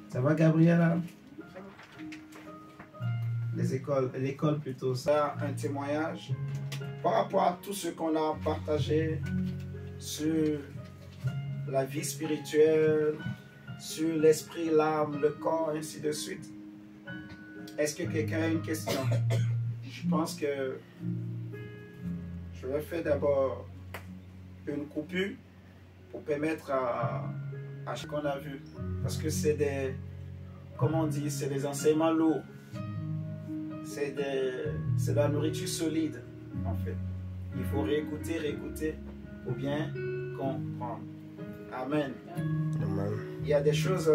Ça va, Gabriela? L'école plutôt. Ça, un témoignage par rapport à tout ce qu'on a partagé sur la vie spirituelle, sur l'esprit, l'âme, le corps, ainsi de suite. Est-ce que quelqu'un a une question? Je pense que je vais faire d'abord une coupure pour permettre à ce qu'on a vu. Parce que c'est des, comment on dit, c'est des enseignements lourds. C'est de la nourriture solide, en fait. Il faut réécouter pour bien comprendre. Amen. Amen. Il y a des choses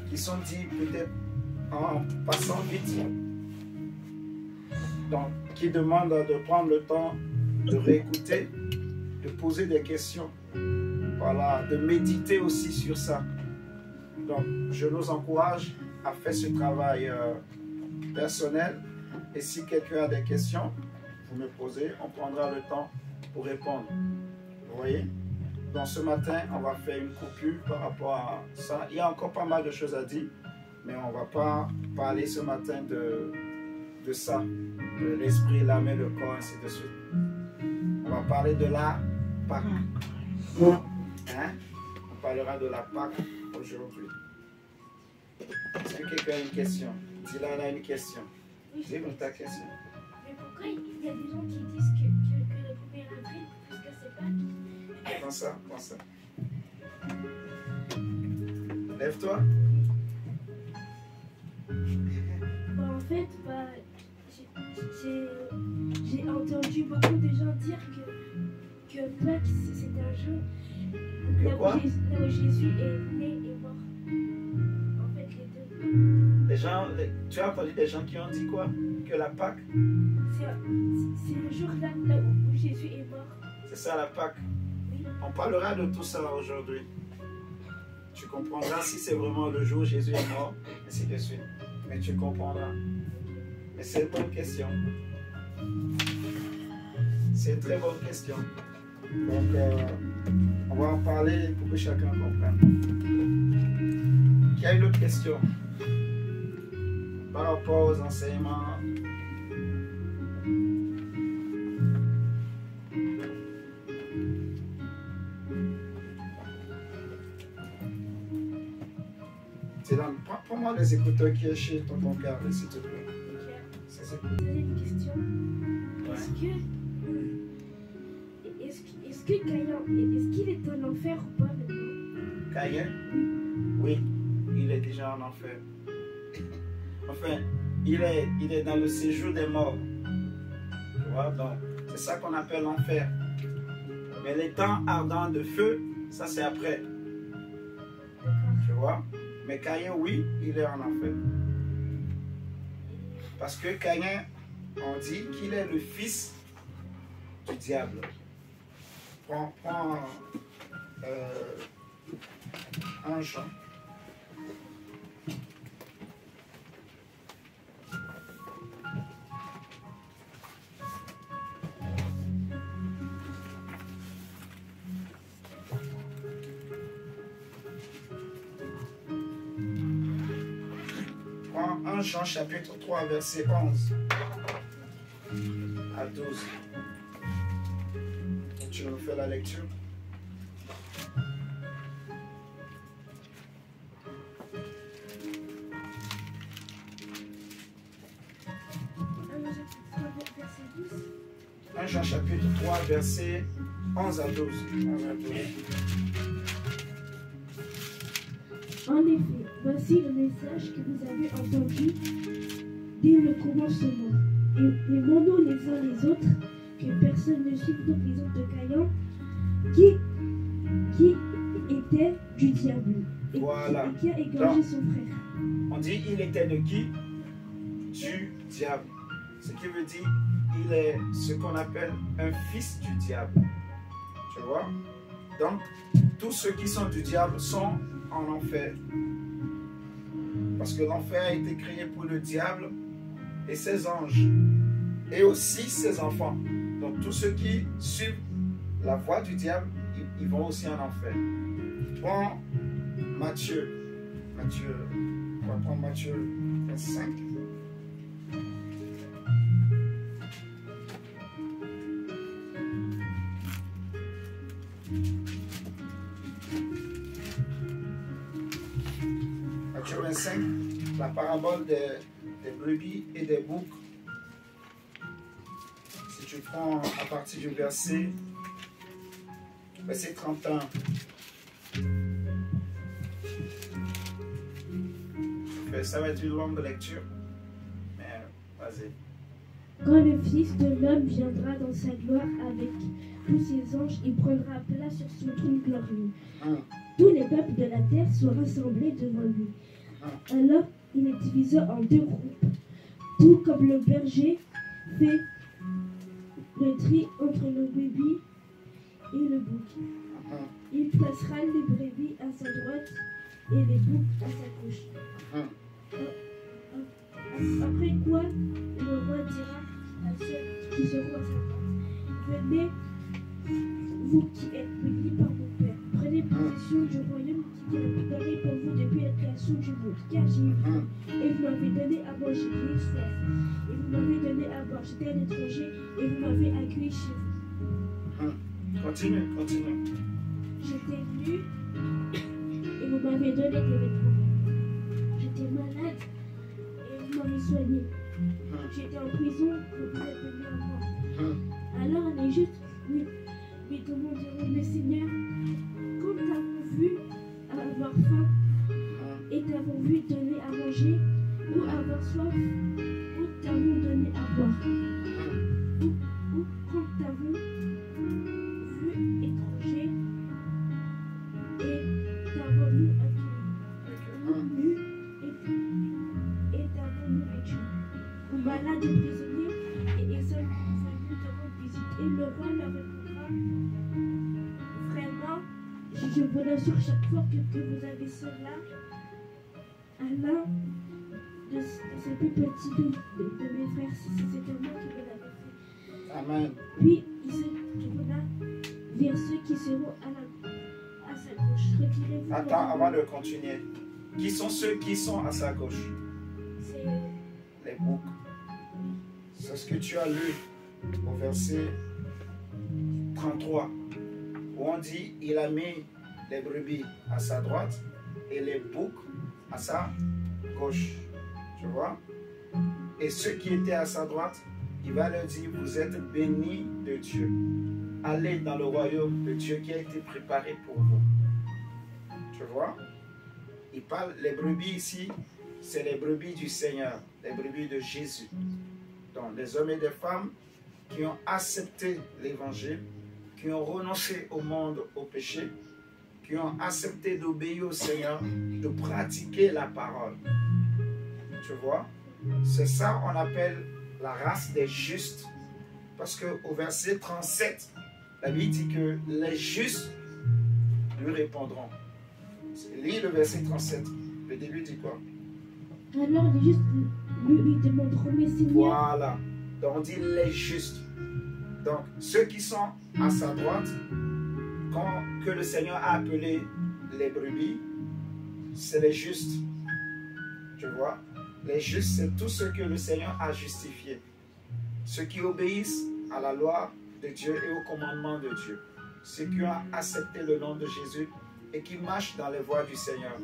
qui sont dites peut-être en passant vite. Donc, qui demandent de prendre le temps de réécouter, de poser des questions. Voilà, de méditer aussi sur ça. Donc, je nous encourage à faire ce travail personnel. Et si quelqu'un a des questions, vous me posez, on prendra le temps pour répondre. Vous voyez? Donc ce matin, on va faire une coupure par rapport à ça. Il y a encore pas mal de choses à dire, mais on ne va pas parler ce matin de ça, de l'esprit, l'âme et le corps, ainsi de suite. On va parler de la Pâque. Hein? On parlera de la Pâque aujourd'hui. Est-ce que quelqu'un a une question? Dylan a une question. Dis-moi ta question. Mais pourquoi il y a des gens qui disent que le 1er avril, parce que c'est Pâques? Prends ça, prends ça. Lève-toi. Bah, en fait, j'ai entendu beaucoup de gens dire que Pâques, c'était un jour là où Jésus est né et mort. En fait, les deux. Tu as entendu des gens qui ont dit quoi? Que la Pâque? C'est le jour là où Jésus est mort. C'est ça la Pâque. Oui. On parlera de tout ça aujourd'hui. Tu comprendras si c'est vraiment le jour où Jésus est mort, ainsi de suite. Mais tu comprendras. Mais c'est une bonne question. C'est une très bonne question. Donc, on va en parler pour que chacun comprenne. Qui a une autre question par rapport aux enseignements? Prends-moi les écouteurs qui est chez ton câble, s'il te plaît. Vous avez une question? Ouais. Est-ce que Caïn, est-ce qu'il est en enfer ou pas maintenant? Caïn? Oui, il est déjà en enfer. Enfin, il est dans le séjour des morts. Tu vois, donc, c'est ça qu'on appelle l'enfer. Mais les temps ardents de feu, ça c'est après. Tu vois? Mais Caïn, oui, il est en enfer. Parce que Caïn, on dit qu'il est le fils du diable. Prends un Jean. Prends 1 Jean chapitre 3 verset 11 à 12. Et tu nous fais la lecture. Jean chapitre 3 verset 11 à 12. En effet, voici le message que vous avez entendu dès le commencement. Et aimons-nous les uns les autres, que personne ne suive l'opinion de Caïn, qui était du diable, et, Voilà. et qui a égorgé son frère. On dit il était de qui? Du diable. Ce qui veut dire il est ce qu'on appelle un fils du diable. Tu vois? Donc, tous ceux qui sont du diable sont en enfer. Parce que l'enfer a été créé pour le diable et ses anges. Et aussi ses enfants. Donc, tous ceux qui suivent la voie du diable, ils vont aussi en enfer. Prends Matthieu. Matthieu, on va prendre Matthieu 25. Matthieu 25, la parabole des brebis et des boucs. Si tu prends à partir du verset 31. Ça va être une longue lecture, mais vas-y. Quand le Fils de l'homme viendra dans sa gloire avec tous ses anges, il prendra place sur son trône glorieux. Tous les peuples de la terre sont rassemblés devant lui. Alors il est divisé en deux groupes, tout comme le berger fait le tri entre le brebis et le bouc. Il placera les brebis à sa droite et les boucs à sa gauche. Après quoi, le roi dira à ceux qui seront à sa droite: venez, vous qui êtes bénis par mon Père, prenez possession du royaume qui est préparé pour vous depuis la création du monde. Car j'ai eu faim, et vous m'avez donné à manger, j'ai eu soif, et vous m'avez donné à boire, j'étais un étranger, et vous m'avez accueilli chez vous. Continue. J'étais nu, et vous m'avez donné des vêtements. J'étais malade, et vous m'avez soigné. J'étais en prison, et vous êtes venu à moi. Alors les justes lui demanderont: mais Seigneur, quand t'avons vu avoir faim, et t'avons vu donner à manger, ou avoir soif, ou t'avons donné à boire, ou quand t'avons vu étranger, et t'avons nous accueilli, et t'avons nourriture, ou malade et prisonnier, et ils sont venus te rendre visite. Et le roi leur répondra: vraiment, je vous l'assure, chaque fois que vous avez cela à l'un de ces plus petits de mes frères, c'était moi qui vous l'avais fait. Amen. Puis il se tourna vers ceux qui seront à sa gauche. Retirez-vous. Attends, avant de continuer. Qui sont ceux qui sont à sa gauche? C'est les boucs. C'est ce que tu as lu au verset 33, où on dit: il a mis les brebis à sa droite et les boucs à sa gauche. Tu vois? Et ceux qui étaient à sa droite, il va leur dire: vous êtes bénis de Dieu. Allez dans le royaume de Dieu qui a été préparé pour vous. Tu vois? Il parle, les brebis ici, c'est les brebis du Seigneur, les brebis de Jésus. Donc, des hommes et des femmes qui ont accepté l'évangile, qui ont renoncé au monde, au péché, qui ont accepté d'obéir au Seigneur, de pratiquer la parole. Tu vois? C'est ça qu'on appelle la race des justes. Parce qu'au verset 37, la Bible dit que les justes lui répondront. Lis le verset 37. Le début dit quoi? Alors les justes lui demanderont: mais Seigneur. Voilà. Donc on dit les justes. Donc ceux qui sont à sa droite, que le Seigneur a appelé les brebis, c'est les justes. Tu vois? Les justes, c'est tous ceux que le Seigneur a justifiés. Ceux qui obéissent à la loi de Dieu et au commandement de Dieu. Ceux qui ont accepté le nom de Jésus et qui marchent dans les voies du Seigneur.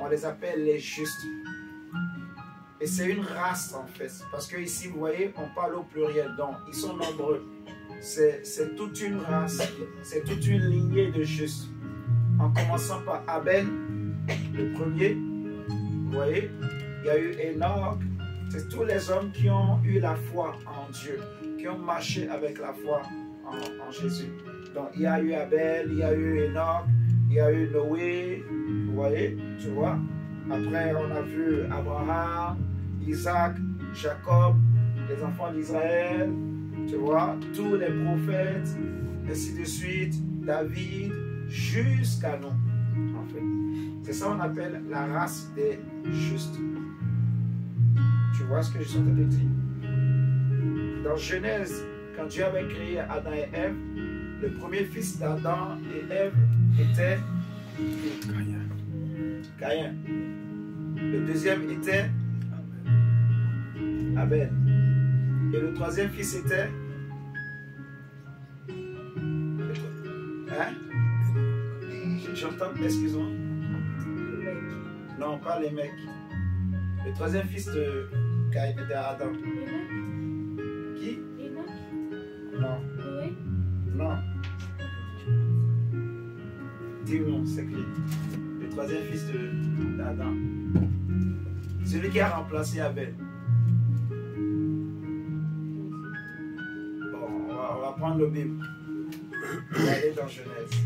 On les appelle les justes. Et c'est une race en fait. Parce que ici, vous voyez, on parle au pluriel. Donc, ils sont nombreux. C'est toute une race. C'est toute une lignée de justes. En commençant par Abel, le premier. Vous voyez, il y a eu Enoch. C'est tous les hommes qui ont eu la foi en Dieu. Qui ont marché avec la foi en Jésus. Donc, il y a eu Abel, il y a eu Enoch, il y a eu Noé. Vous voyez, tu vois. Après, on a vu Abraham, Isaac, Jacob, les enfants d'Israël, tu vois, tous les prophètes, ainsi de suite, David, jusqu'à nous, en fait. C'est ça qu'on appelle la race des justes. Tu vois ce que je suis en train de dire? Dans Genèse, quand Dieu avait créé Adam et Ève, le premier fils d'Adam et Ève était Caïn. Le deuxième était Abel. Et le troisième fils était hein? J'entends, excuse-moi. Non, pas les mecs. Le troisième fils de Adam. Qui? Non. Non. Dis-moi, c'est qui? Le troisième fils d'Adam. Celui qui a remplacé Abel. Bon, on va prendre le Bible. On va aller dans Genèse.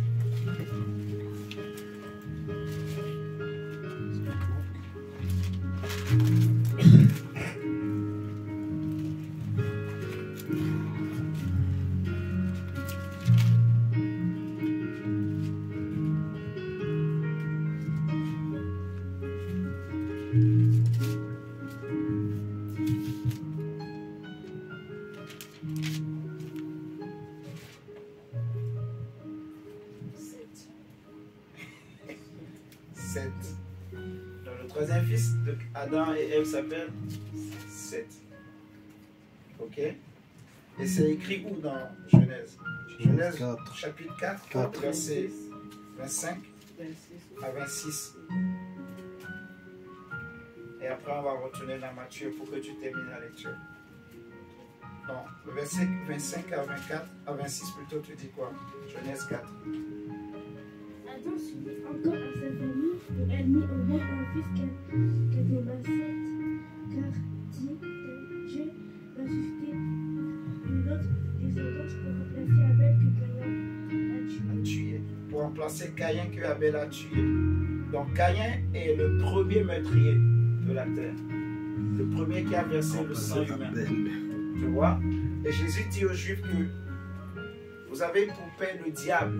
Donc, le troisième fils de Adam et Ève s'appelle Seth. Ok? Et c'est écrit où dans Genèse? Genèse 4. Chapitre 4, verset 25 à 26. Et après, on va retourner dans Matthieu pour que tu termines la lecture. Donc, le verset 25 à 24, à 26 plutôt, tu dis quoi? Genèse 4. Adam s'unit encore à sa famille et elle mit au monde un fils qu'appela Seth, car dit Dieu va susciter une autre descendance pour remplacer Abel que Caïn a tué. Pour remplacer Caïn que Abel a tué. Donc Caïn est le premier meurtrier de la terre. Le premier qui a versé le sang humain. Tu vois? Et Jésus dit aux Juifs que vous avez pour père le diable.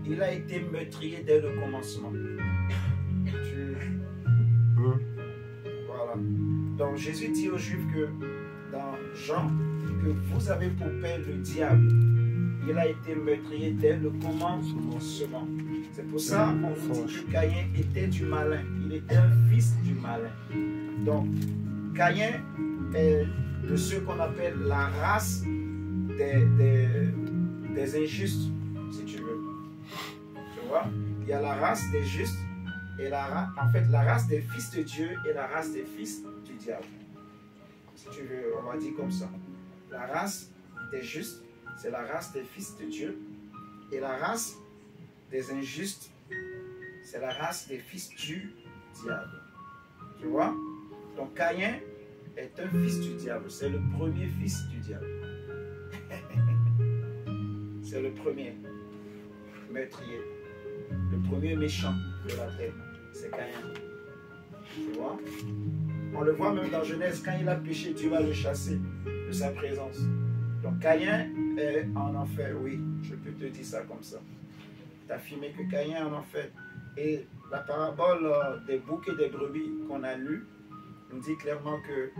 Il a été meurtrier dès le commencement. Voilà. Donc Jésus dit aux Juifs que dans Jean, que vous avez pour père le diable. Il a été meurtrier dès le commencement. C'est pour ça qu'on vous dit que Caïn était du malin. Il était un fils du malin. Donc Caïn est de ceux qu'on appelle la race des injustes, si tu veux. Tu vois? Il y a la race des justes et la race des fils de Dieu et la race des fils du diable. Si tu veux, on va dire comme ça. La race des justes, c'est la race des fils de Dieu. Et la race des injustes, c'est la race des fils du diable. Tu vois? Donc Caïn est un fils du diable. C'est le premier fils du diable. C'est le premier meurtrier. Le premier méchant de la terre. C'est Caïn. Tu vois? On le voit même dans Genèse. Quand il a péché, Dieu va le chasser de sa présence. Donc Caïn est en enfer. Oui, je peux te dire ça comme ça. D'affirmer que Caïn est en enfer. Et la parabole des boucs et des brebis qu'on a lue nous dit clairement que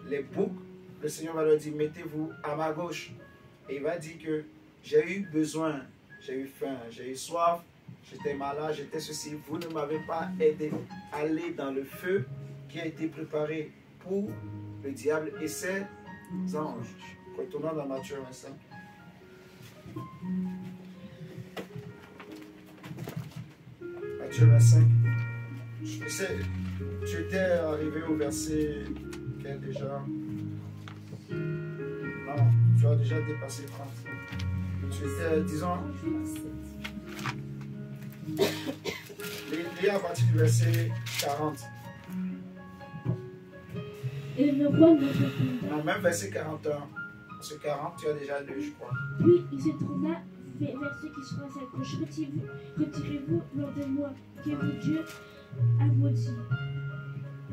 les boucs, le Seigneur va leur dire, mettez-vous à ma gauche. Et il va dire que j'ai eu besoin, j'ai eu faim, j'ai eu soif, j'étais malade, j'étais ceci. Vous ne m'avez pas aidé à aller dans le feu qui a été préparé pour le diable et ses anges. Retournons dans Matthieu 25. Matthieu 25. Tu étais arrivé au verset quel déjà? Non, tu as déjà dépassé 30. Tu étais, disons, lis à partir du verset 40. Et le roi ne répondit. Non, même verset 41. Verset 40, tu as déjà lu, je crois. Puis il se tourna vers ceux qui sont à sa gauche. Retirez-vous loin de moi, que votre Dieu a maudit.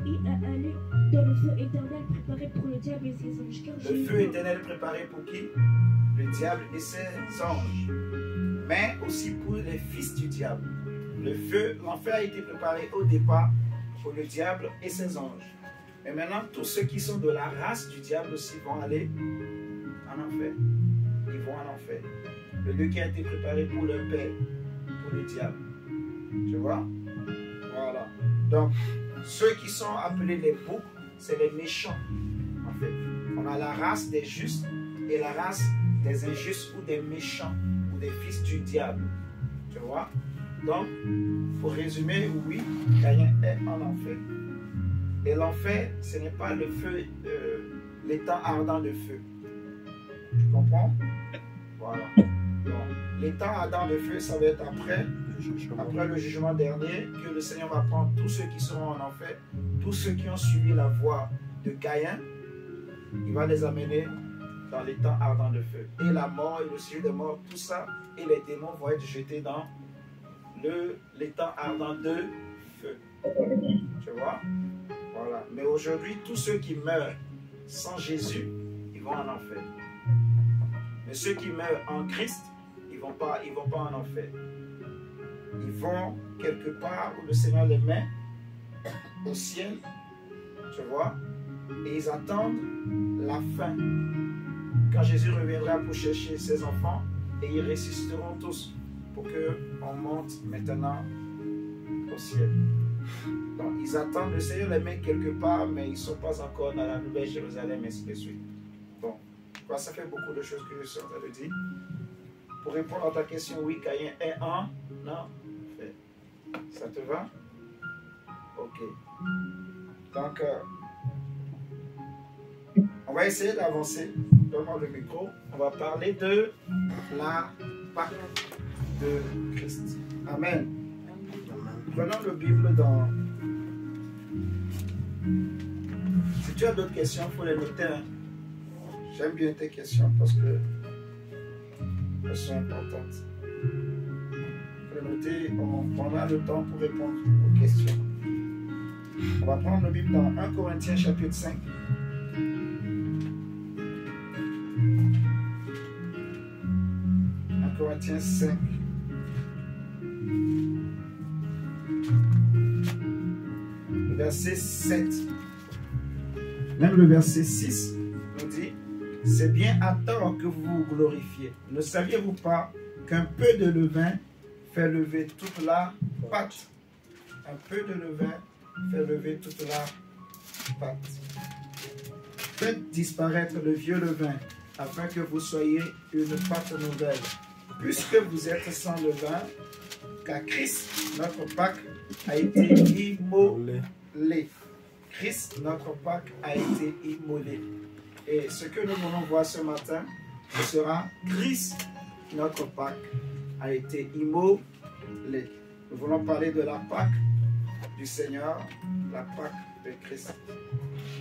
Et à aller dans le feu éternel préparé pour le diable et ses anges. Le feu éternel préparé pour qui? Le diable et ses anges. Mais aussi pour les fils du diable. Le feu, l'enfer a été préparé au départ pour le diable et ses anges. Mais maintenant, tous ceux qui sont de la race du diable aussi vont aller en enfer. Ils vont en enfer. Le lieu qui a été préparé pour leur père, pour le diable. Tu vois? Voilà. Donc, Ceux qui sont appelés les boucs, c'est les méchants, en fait. On a la race des justes et la race des injustes ou des méchants ou des fils du diable. Tu vois? Donc, pour résumer, oui, Caïn est en enfer. Et l'enfer, ce n'est pas le feu, l'étang ardent de feu. Tu comprends? Voilà. L'étang ardent de feu, ça va être après le jugement dernier, que le Seigneur va prendre tous ceux qui seront en enfer, tous ceux qui ont suivi la voie de Caïn, il va les amener dans l'étang ardent de feu. Et la mort et le sujet des morts, tout ça, et les démons vont être jetés dans l'étang ardent de feu. Tu vois? Voilà. Mais aujourd'hui, tous ceux qui meurent sans Jésus, ils vont en enfer. Mais ceux qui meurent en Christ, ils vont pas en enfer. Ils vont quelque part où le Seigneur les met, au ciel, tu vois, et ils attendent la fin. Quand Jésus reviendra pour chercher ses enfants, et ils ressusciteront tous pour qu'on monte maintenant au ciel. Donc ils attendent, le Seigneur les met quelque part, mais ils ne sont pas encore dans la nouvelle Jérusalem, et ainsi de suite. Bon, ça fait beaucoup de choses que je suis en train de dire. Pour répondre à ta question, oui, Caïn est en enfer. Ça te va? Ok. Donc, on va essayer d'avancer. Donne-moi le micro. On va parler de la Pâque de Christ. Amen. Prenons le Bible dans... Si tu as d'autres questions, il faut les noter. Hein. J'aime bien tes questions parce que elles sont importantes. Il faut les noter, on prendra le temps pour répondre aux questions. On va prendre le Bible dans 1 Corinthiens chapitre 5. 1 Corinthiens 5. Le verset 7. Même le verset 6 nous dit: c'est bien à tort que vous vous glorifiez. Ne saviez-vous pas qu'un peu de levain fait lever toute la pâte? Un peu de levain fait lever toute la pâte. Faites disparaître le vieux levain, afin que vous soyez une pâte nouvelle, puisque vous êtes sans levain, car Christ, notre Pâque, a été immolé. Christ, notre Pâque, a été immolé. Et ce que nous voulons voir ce matin, ce sera Christ, notre Pâque, a été immolé. Nous voulons parler de la Pâque du Seigneur, la Pâque de Christ.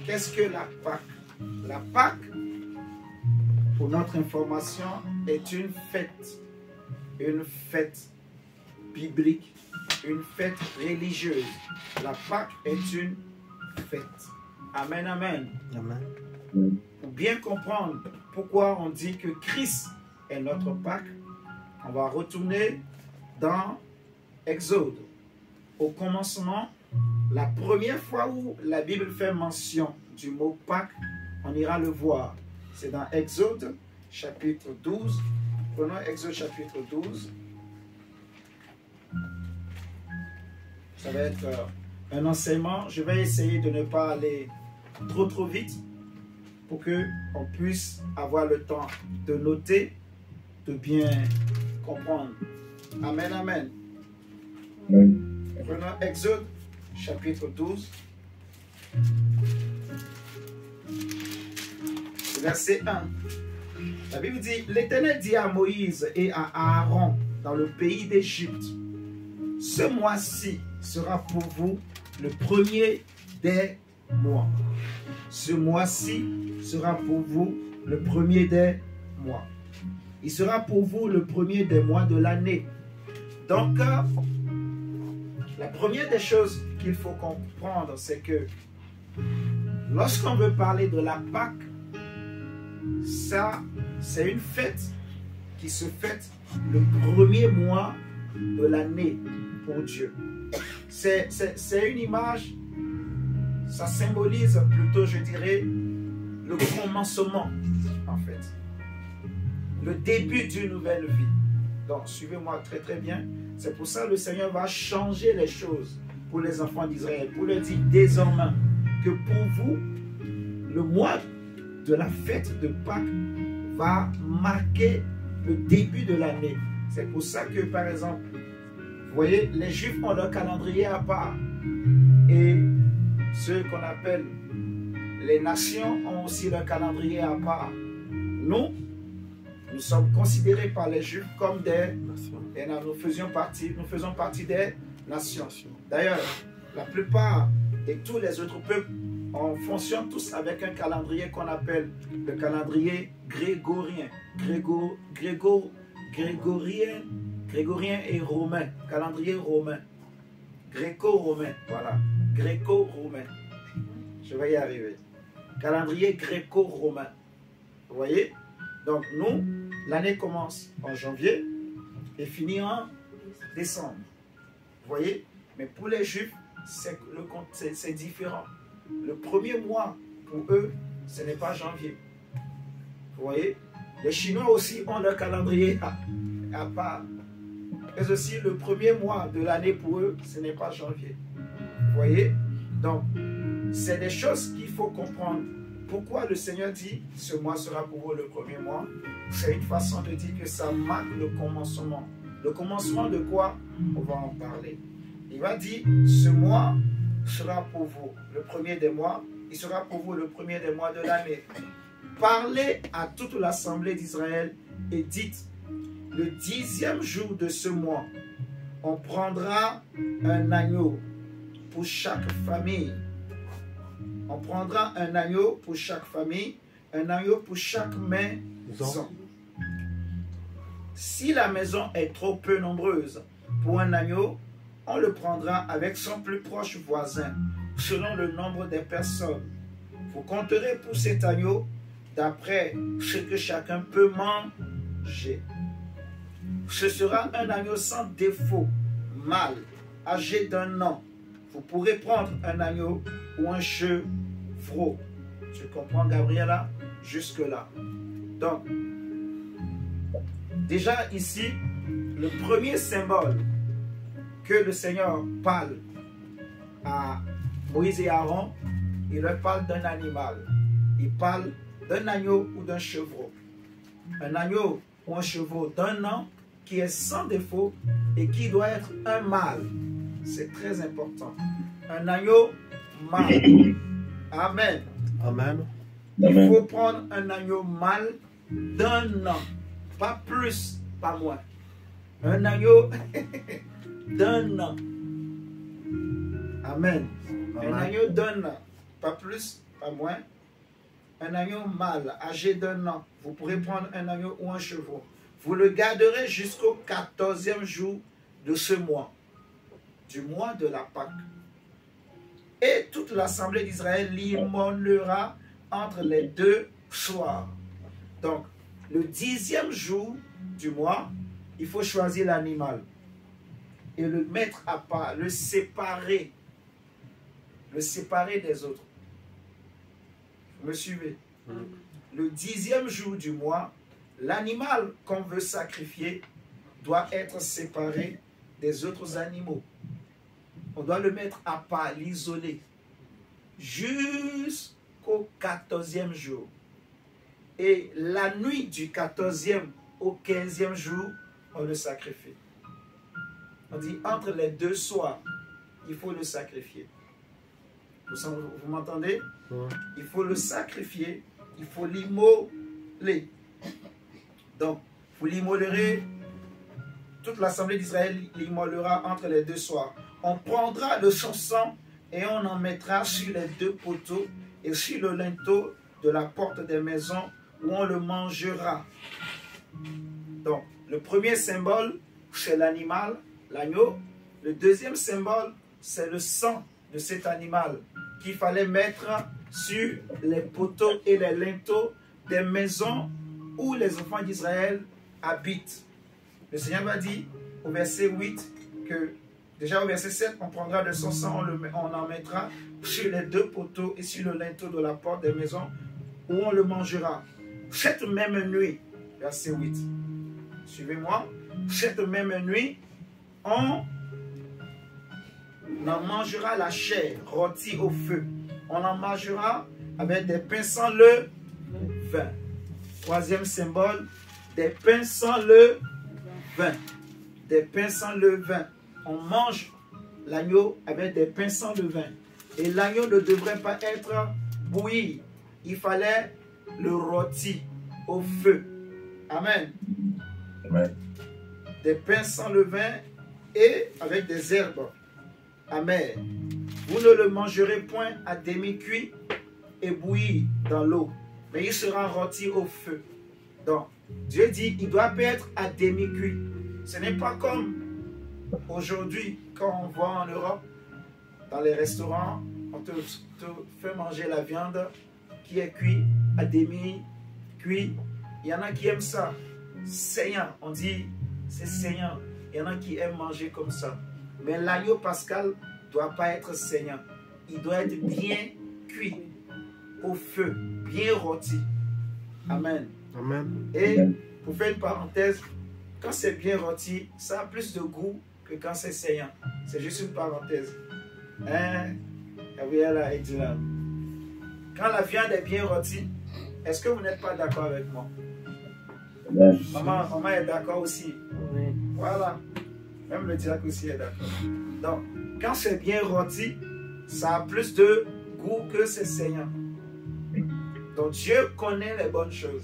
Qu'est-ce que la Pâque? La Pâque, pour notre information, est une fête biblique, une fête religieuse. La Pâque est une fête. Amen, amen. Amen. Pour bien comprendre pourquoi on dit que Christ est notre Pâque, on va retourner dans Exode. Au commencement, la première fois où la Bible fait mention du mot Pâque, on ira le voir. C'est dans Exode chapitre 12. Prenons Exode chapitre 12. Ça va être un enseignement. Je vais essayer de ne pas aller trop vite pour qu'on puisse avoir le temps de noter, de bien comprendre. Amen, amen. Prenons Exode chapitre 12. Verset 1. La Bible dit: l'Éternel dit à Moïse et à Aaron dans le pays d'Égypte: ce mois-ci sera pour vous le premier des mois. Ce mois-ci sera pour vous le premier des mois. Il sera pour vous le premier des mois de l'année. Donc, la première des choses qu'il faut comprendre, c'est que lorsqu'on veut parler de la Pâque, ça, c'est une fête qui se fête le premier mois de l'année pour Dieu. C'est une image, ça symbolise plutôt, je dirais, le commencement, en fait. Le début d'une nouvelle vie. Donc, suivez-moi très bien. C'est pour ça que le Seigneur va changer les choses. pour les enfants d'Israël, pour leur dire désormais que pour vous, le mois de la fête de Pâques va marquer le début de l'année. C'est pour ça que, par exemple, vous voyez, les Juifs ont leur calendrier à part. Et ceux qu'on appelle les nations ont aussi leur calendrier à part. Nous sommes considérés par les Juifs comme des nations. Et nous faisons partie des nations. D'ailleurs, la plupart de tous les autres peuples, on fonctionne tous avec un calendrier qu'on appelle le calendrier grégorien. Grégorien et romain. Calendrier romain. Gréco-romain. Voilà. Gréco-romain. Je vais y arriver. Calendrier gréco-romain. Vous voyez? Donc nous, l'année commence en janvier et finit en décembre. Vous voyez? Mais pour les Juifs, c'est différent. Le premier mois, pour eux, ce n'est pas janvier. Vous voyez? Les Chinois aussi ont leur calendrier à part. Mais aussi, le premier mois de l'année pour eux, ce n'est pas janvier. Vous voyez? Donc, c'est des choses qu'il faut comprendre. Pourquoi le Seigneur dit, ce mois sera pour vous le premier mois? C'est une façon de dire que ça marque le commencement. Le commencement de quoi? On va en parler. Il va dire, ce mois sera pour vous le premier des mois. Il sera pour vous le premier des mois de l'année. Parlez à toute l'assemblée d'Israël et dites, le 10e jour de ce mois, on prendra un agneau pour chaque famille. On prendra un agneau pour chaque famille, un agneau pour chaque maison. Si la maison est trop peu nombreuse pour un agneau, on le prendra avec son plus proche voisin, selon le nombre des personnes. Vous compterez pour cet agneau d'après ce que chacun peut manger. Ce sera un agneau sans défaut, mâle, âgé d'1 an. Vous pourrez prendre un agneau ou un chevreau. Tu comprends, Gabriela? Jusque-là. Donc, déjà ici, le premier symbole que le Seigneur parle à Moïse et Aaron, il leur parle d'un animal. Il parle d'un agneau ou d'un chevreau. Un agneau ou un chevreau d'1 an qui est sans défaut et qui doit être un mâle. C'est très important. Un agneau mâle. Amen. Amen. Il faut prendre un agneau mâle d'1 an. Pas plus, pas moins. Un agneau d'1 an. Amen. Un agneau d'1 an. Pas plus, pas moins. Un agneau mâle, âgé d'1 an. Vous pourrez prendre un agneau ou un chevreau. Vous le garderez jusqu'au 14e jour de ce mois, du mois de la Pâque. Et toute l'assemblée d'Israël l'immolera entre les 2 soirs. Donc, le 10e jour du mois, il faut choisir l'animal et le mettre à part, le séparer des autres. Vous me suivez? Le 10e jour du mois, l'animal qu'on veut sacrifier doit être séparé des autres animaux. On doit le mettre à part, l'isoler, jusqu'au 14e jour. Et la nuit du 14e au 15e jour, on le sacrifie. On dit entre les 2 soirs, il faut le sacrifier. Vous m'entendez? Il faut le sacrifier, il faut l'immoler. Donc, vous l'immolerez, toute l'assemblée d'Israël l'immolera entre les 2 soirs. On prendra de son sang et on en mettra sur les 2 poteaux et sur le linteau de la porte des maisons où on le mangera. Donc, le premier symbole, c'est l'animal, l'agneau. Le deuxième symbole, c'est le sang de cet animal qu'il fallait mettre sur les poteaux et les linteaux des maisons où les enfants d'Israël habitent. Le Seigneur va dire au verset 8 que, déjà au verset 7, on prendra de son sang, on en mettra sur les 2 poteaux et sur le linteau de la porte des maisons où on le mangera. Cette même nuit, verset 8, suivez-moi, cette même nuit, on en mangera la chair rôtie au feu. On en mangera avec des pains sans le vin. Troisième symbole, des pains sans le vin. Des pains sans le vin. On mange l'agneau avec des pains sans le vin. Et l'agneau ne devrait pas être bouilli. Il fallait le rôti au feu. Amen. Amen. Des pains sans levain et avec des herbes amères. Vous ne le mangerez point à demi-cuit et bouilli dans l'eau, mais il sera rôti au feu. Donc, Dieu dit, il doit pas être à demi-cuit. Ce n'est pas comme aujourd'hui, quand on voit en Europe, dans les restaurants, on te fait manger la viande qui est cuite à demi-cuit. Il y en a qui aiment ça, saignant. On dit, c'est saignant. Il y en a qui aiment manger comme ça. Mais l'agneau pascal ne doit pas être saignant. Il doit être bien cuit au feu, bien rôti. Amen. Amen. Et pour faire une parenthèse, quand c'est bien rôti, ça a plus de goût que quand c'est saignant. C'est juste une parenthèse. Hein? Gabriela et Dylan. Quand la viande est bien rôtie, est-ce que vous n'êtes pas d'accord avec moi? Amen. Maman est d'accord aussi. Oui. Voilà. Même le diacre aussi est d'accord. Donc, quand c'est bien rôti, ça a plus de goût que c'est saignant. Donc, Dieu connaît les bonnes choses.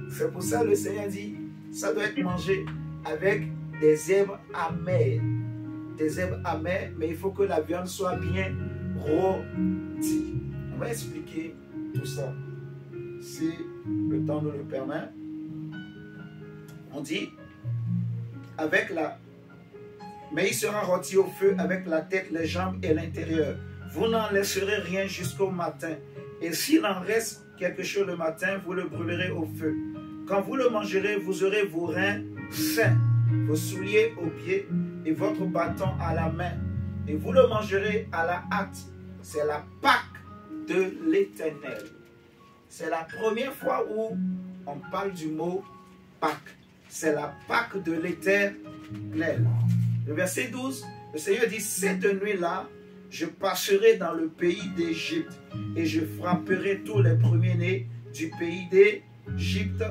C'est pour ça que le Seigneur dit, ça doit être mangé avec des herbes amères. Des herbes amères, mais il faut que la viande soit bien rôtie. On va expliquer tout ça, si le temps nous le permet. On dit, mais il sera rôti au feu avec la tête, les jambes et l'intérieur. Vous n'en laisserez rien jusqu'au matin. Et s'il en reste quelque chose le matin, vous le brûlerez au feu. Quand vous le mangerez, vous aurez vos reins sains, vos souliers aux pieds et votre bâton à la main. Et vous le mangerez à la hâte. C'est la Pâque de l'Éternel. C'est la première fois où on parle du mot Pâque. C'est la Pâque de l'Éternel. Le verset 12, le Seigneur dit, cette nuit-là, je passerai dans le pays d'Égypte et je frapperai tous les premiers-nés du pays d'Égypte,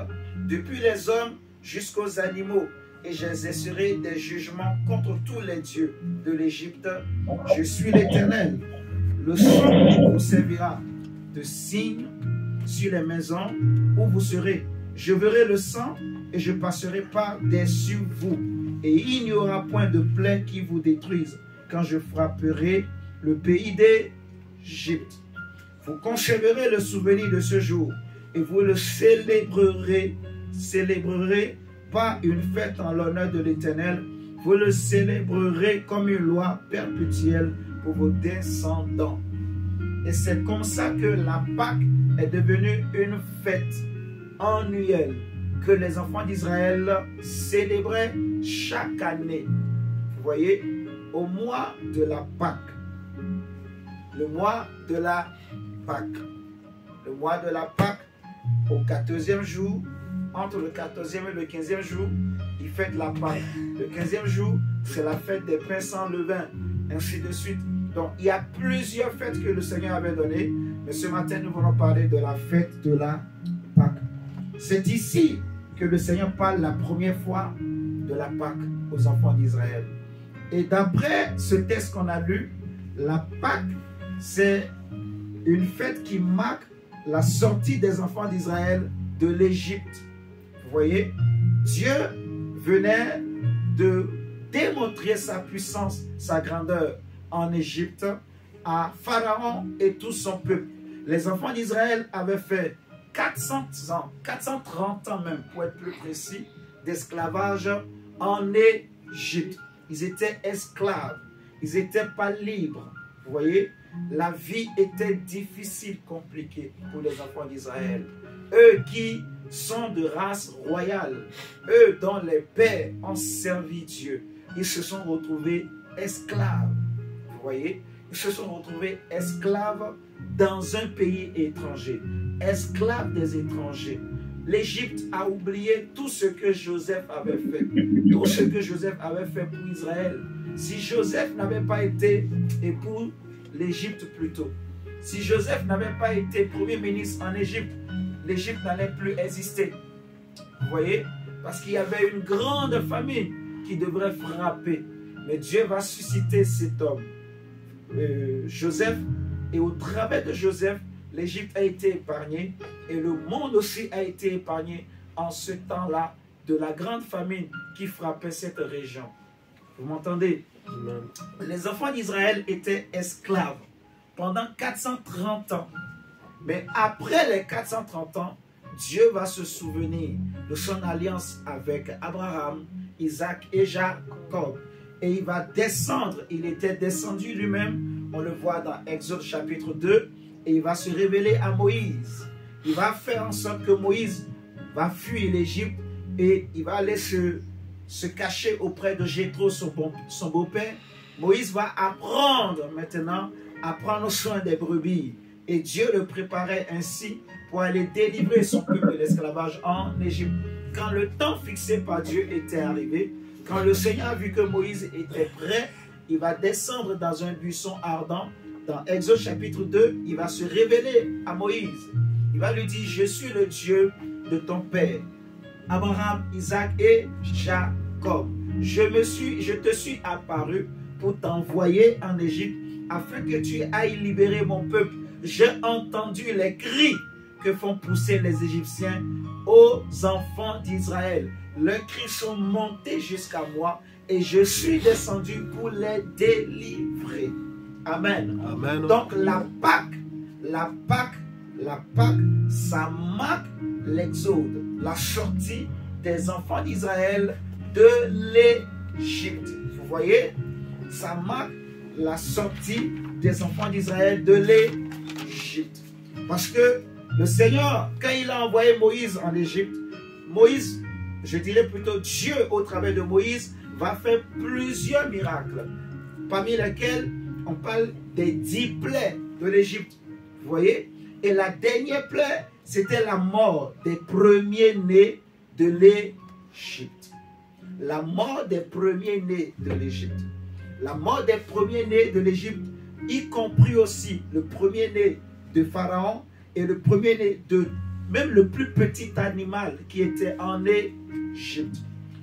depuis les hommes jusqu'aux animaux, et j'exercerai des jugements contre tous les dieux de l'Égypte. Je suis l'Éternel. Le sang vous servira de signe sur les maisons où vous serez. Je verrai le sang et je passerai par-dessus vous. Et il n'y aura point de plaie qui vous détruise quand je frapperai le pays d'Égypte. Vous conserverez le souvenir de ce jour et vous le célébrerez pas une fête en l'honneur de l'Éternel. Vous le célébrerez comme une loi perpétuelle pour vos descendants. Et c'est comme ça que la Pâque est devenue une fête annuelle que les enfants d'Israël célébraient chaque année. Vous voyez, au mois de la Pâque. Le mois de la Pâque. Le mois de la Pâque, au 14e jour, entre le 14e et le 15e jour, ils fêtent la Pâque. Le 15e jour, c'est la fête des pains sans levain, ainsi de suite. Donc, il y a plusieurs fêtes que le Seigneur avait données, mais ce matin, nous allons parler de la fête de la Pâque. C'est ici que le Seigneur parle la première fois de la Pâque aux enfants d'Israël. Et d'après ce texte qu'on a lu, la Pâque, c'est une fête qui marque la sortie des enfants d'Israël de l'Égypte. Vous voyez, Dieu venait de démontrer sa puissance, sa grandeur en Égypte à Pharaon et tout son peuple. Les enfants d'Israël avaient fait 400 ans, 430 ans même, pour être plus précis, d'esclavage en Égypte. Ils étaient esclaves, ils n'étaient pas libres. Vous voyez, la vie était difficile, compliquée pour les enfants d'Israël. Eux qui sont de race royale, eux dont les pères ont servi Dieu, ils se sont retrouvés esclaves. Vous voyez, ils se sont retrouvés esclaves dans un pays étranger, esclaves des étrangers. L'Égypte a oublié tout ce que Joseph avait fait, tout ce que Joseph avait fait pour Israël. si Joseph n'avait pas été, et pour l'Égypte plutôt, si Joseph n'avait pas été premier ministre en Égypte, l'Égypte n'allait plus exister. Vous voyez? Parce qu'il y avait une grande famine qui devrait frapper. Mais Dieu va susciter cet homme, Joseph, et au travers de Joseph, l'Égypte a été épargnée et le monde aussi a été épargné en ce temps-là de la grande famine qui frappait cette région. Vous m'entendez? Les enfants d'Israël étaient esclaves pendant 430 ans. Mais après les 430 ans, Dieu va se souvenir de son alliance avec Abraham, Isaac et Jacob. Et il va descendre, il était descendu lui-même, on le voit dans Exode chapitre 2, et il va se révéler à Moïse. Il va faire en sorte que Moïse va fuir l'Égypte et il va aller se cacher auprès de Jéthro, son beau-père. Moïse va apprendre maintenant à prendre soin des brebis. Et Dieu le préparait ainsi pour aller délivrer son peuple de l'esclavage en Égypte. Quand le temps fixé par Dieu était arrivé, quand le Seigneur a vu que Moïse était prêt, il va descendre dans un buisson ardent. Dans Exode chapitre 2, il va se révéler à Moïse. Il va lui dire, je suis le Dieu de ton père, Abraham, Isaac et Jacob. Je te suis apparu pour t'envoyer en Égypte afin que tu ailles libérer mon peuple. J'ai entendu les cris que font pousser les Égyptiens aux enfants d'Israël. Leurs cris sont montés jusqu'à moi et je suis descendu pour les délivrer. Amen. Amen. Donc la Pâque, ça marque l'exode, la sortie des enfants d'Israël de l'Égypte. Vous voyez, ça marque la sortie des enfants d'Israël de l'Égypte. Parce que le Seigneur, quand il a envoyé Moïse en Égypte, Moïse, je dirais plutôt Dieu au travers de Moïse, va faire plusieurs miracles, parmi lesquels on parle des 10 plaies de l'Égypte. Vous voyez? Et la dernière plaie, c'était la mort des premiers-nés de l'Égypte. La mort des premiers-nés de l'Égypte. La mort des premiers-nés de l'Égypte, y compris aussi le premier-né de Pharaon et le premier-né de même le plus petit animal qui était en Égypte.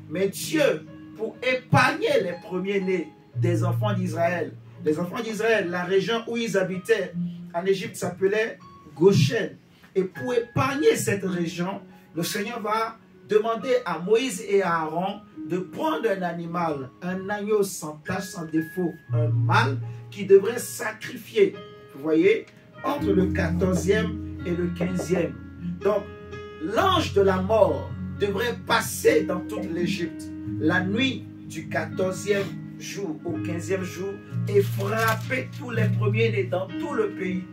Mais Dieu, pour épargner les premiers-nés des enfants d'Israël, les enfants d'Israël, la région où ils habitaient en Égypte s'appelait Goshen. Et pour épargner cette région, le Seigneur va demander à Moïse et à Aaron de prendre un animal, un agneau sans tache, sans défaut, un mâle qui devrait sacrifier, vous voyez, entre le 14e et le 15e. Donc, l'ange de la mort devrait passer dans toute l'Égypte la nuit du 14e jour au 15e jour et frapper tous les premiers-nés dans tout le pays.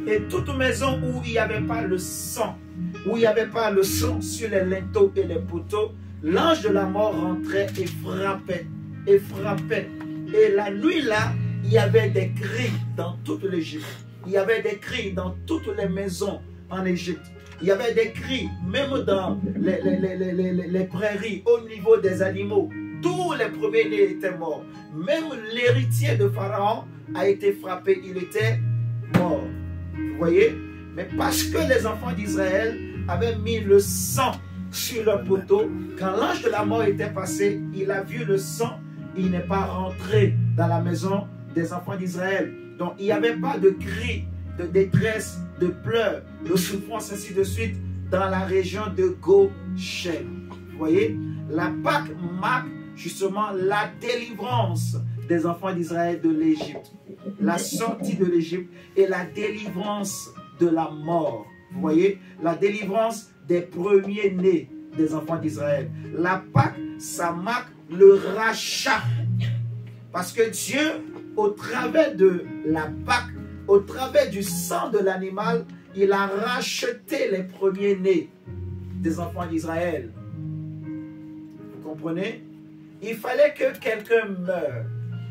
Et toute maison où il n'y avait pas le sang, où il n'y avait pas le sang sur les linteaux et les poteaux, l'ange de la mort rentrait et frappait, et frappait. Et la nuit là, il y avait des cris dans toute l'Égypte. Il y avait des cris dans toutes les maisons en Égypte. Il y avait des cris même dans les prairies, au niveau des animaux. Tous les premiers-nés étaient morts. Même l'héritier de Pharaon a été frappé, il était mort. Vous voyez? Mais parce que les enfants d'Israël avaient mis le sang sur leur poteau, quand l'ange de la mort était passé, il a vu le sang, il n'est pas rentré dans la maison des enfants d'Israël. Donc il n'y avait pas de cris, de détresse, de pleurs, de souffrance, ainsi de suite, dans la région de Goshen. Vous voyez? La Pâque marque justement la délivrance des enfants d'Israël de l'Égypte, la sortie de l'Égypte et la délivrance de la mort. Vous voyez, la délivrance des premiers-nés des enfants d'Israël. La Pâque, ça marque le rachat. Parce que Dieu, au travers de la Pâque, au travers du sang de l'animal, il a racheté les premiers-nés des enfants d'Israël. Vous comprenez? Il fallait que quelqu'un meure.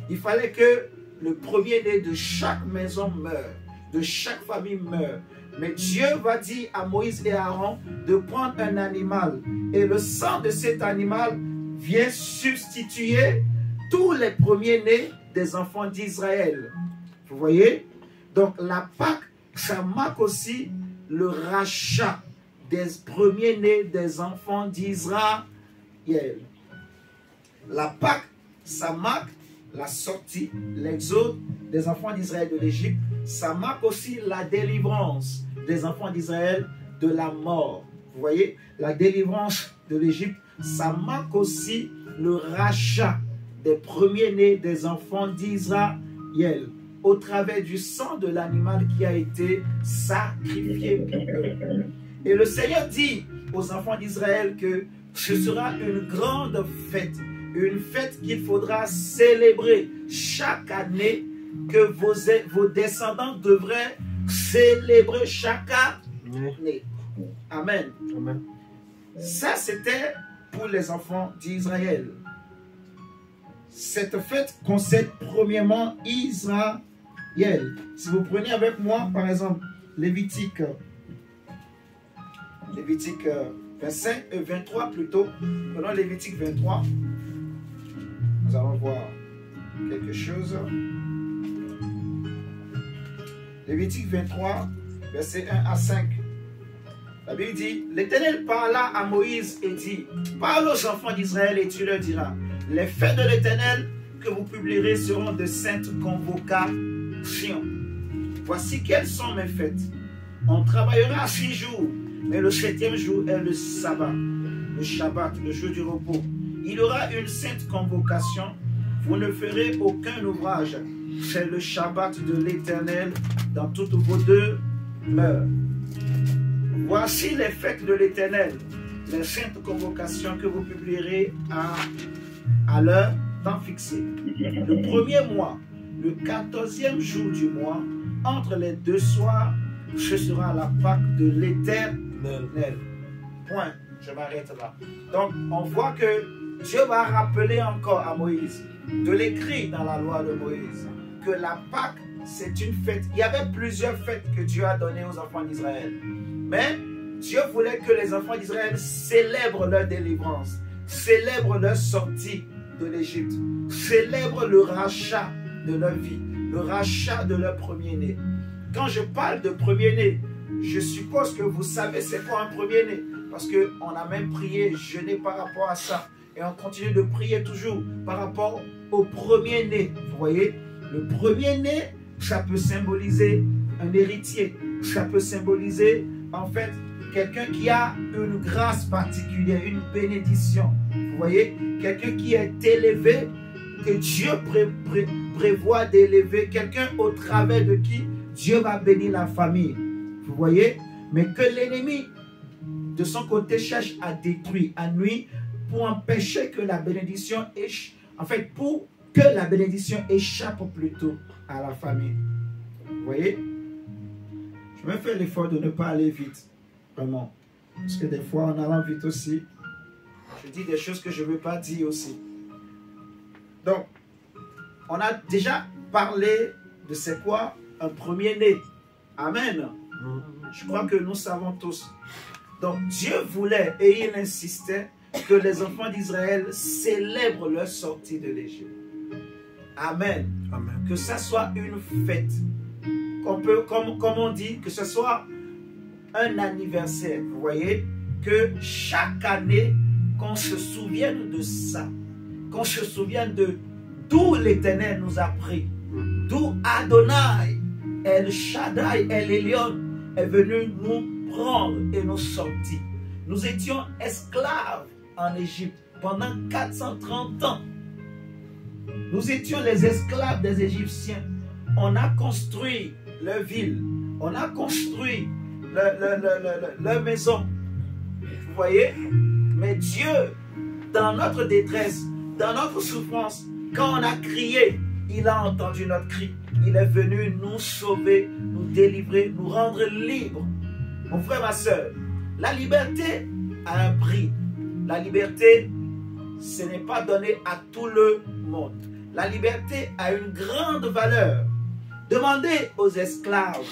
Il fallait que le premier-né de chaque maison meure, de chaque famille meure. Mais Dieu va dire à Moïse et à Aaron de prendre un animal. Et le sang de cet animal vient substituer tous les premiers-nés des enfants d'Israël. Vous voyez? Donc la Pâque, ça marque aussi le rachat des premiers-nés des enfants d'Israël. La Pâque, ça marque la sortie, l'exode des enfants d'Israël de l'Égypte. Ça marque aussi la délivrance des enfants d'Israël de la mort. Vous voyez, la délivrance de l'Égypte, ça marque aussi le rachat des premiers-nés des enfants d'Israël au travers du sang de l'animal qui a été sacrifié pour eux. Et le Seigneur dit aux enfants d'Israël que ce sera une grande fête, une fête qu'il faudra célébrer chaque année, que vos descendants devraient célébrer chaque année. Amen. Amen. Ça, c'était pour les enfants d'Israël. Cette fête concerne premièrement Israël. Si vous prenez avec moi, par exemple, Lévitique 25 et 23 plutôt. Prenons Lévitique 23. Nous allons voir quelque chose. Lévitique 23, versets 1 à 5. La Bible dit, l'Éternel parla à Moïse et dit, parle aux enfants d'Israël et tu leur diras, les fêtes de l'Éternel que vous publierez seront de saintes convocations. Voici quelles sont mes fêtes. On travaillera 6 jours, mais le 7e jour est le sabbat, le Shabbat, le jour du repos. Il y aura une sainte convocation. Vous ne ferez aucun ouvrage. C'est le Shabbat de l'Éternel dans toutes vos demeures. Voici les fêtes de l'Éternel, les saintes convocations que vous publierez à leur temps fixé. Le premier mois, le 14e jour du mois, entre les 2 soirs, ce sera la Pâque de l'Éternel. Point. Je m'arrête là. Donc, on voit que Dieu va rappeler encore à Moïse, de l'écrit dans la loi de Moïse, que la Pâque, c'est une fête. Il y avait plusieurs fêtes que Dieu a données aux enfants d'Israël. Mais Dieu voulait que les enfants d'Israël célèbrent leur délivrance, célèbrent leur sortie de l'Égypte, célèbrent le rachat de leur vie, le rachat de leur premier-né. Quand je parle de premier-né, je suppose que vous savez c'est quoi un premier-né, parce qu'on a même prié, jeûné par rapport à ça, et on continue de prier toujours par rapport au premier-né. Vous voyez, le premier-né, ça peut symboliser un héritier, ça peut symboliser en fait quelqu'un qui a une grâce particulière, une bénédiction. Vous voyez, quelqu'un qui est élevé, que Dieu prévoit d'élever, quelqu'un au travers de qui Dieu va bénir la famille. Vous voyez, mais que l'ennemi de son côté cherche à détruire, à nuire, pour empêcher que la bénédiction en fait, pour que la bénédiction échappe plutôt à la famille. Vous voyez, je vais faire l'effort de ne pas aller vite, vraiment, parce que des fois, en allant vite aussi, je dis des choses que je ne veux pas dire aussi. Donc, on a déjà parlé de c'est quoi un premier-né. Amen. Je crois que nous savons tous. Donc, Dieu voulait et il insistait que les enfants d'Israël célèbrent leur sortie de l'Égypte. Amen. Amen. Que ça soit une fête. Comme on dit, que ce soit un anniversaire. Vous voyez, que chaque année, qu'on se souvienne de ça. Qu'on se souvienne de d'où l'Éternel nous a pris. D'où Adonai, El Shaddai, El Elyon est venu nous prendre et nous sortir. Nous étions esclaves en Égypte pendant 430 ans. Nous étions les esclaves des Égyptiens. On a construit leur ville. On a construit leur maison. Vous voyez? Mais Dieu, dans notre détresse, dans notre souffrance, quand on a crié, il a entendu notre cri. Il est venu nous sauver, nous délivrer, nous rendre libres. Mon frère, ma soeur, la liberté a un prix. La liberté, ce n'est pas donné à tout le monde. La liberté a une grande valeur. Demandez aux esclaves,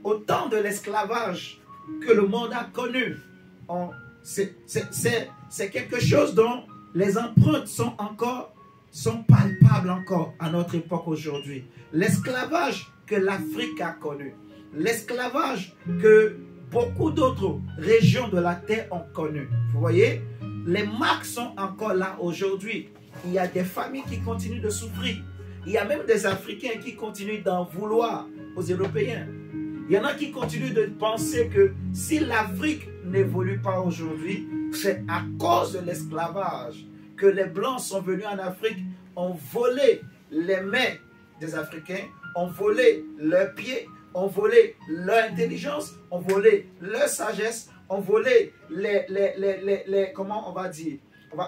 au temps de l'esclavage que le monde a connu. C'est quelque chose dont les empreintes sont encore sont palpables encore à notre époque aujourd'hui. L'esclavage que l'Afrique a connu, l'esclavage que beaucoup d'autres régions de la terre ont connu. Vous voyez, les marques sont encore là aujourd'hui. Il y a des familles qui continuent de souffrir. Il y a même des Africains qui continuent d'en vouloir aux Européens. Il y en a qui continuent de penser que si l'Afrique n'évolue pas aujourd'hui, c'est à cause de l'esclavage que les Blancs sont venus en Afrique, ont volé les mains des Africains, ont volé leurs pieds, ont volé leur intelligence, ont volé leur sagesse, ont volé comment on va dire,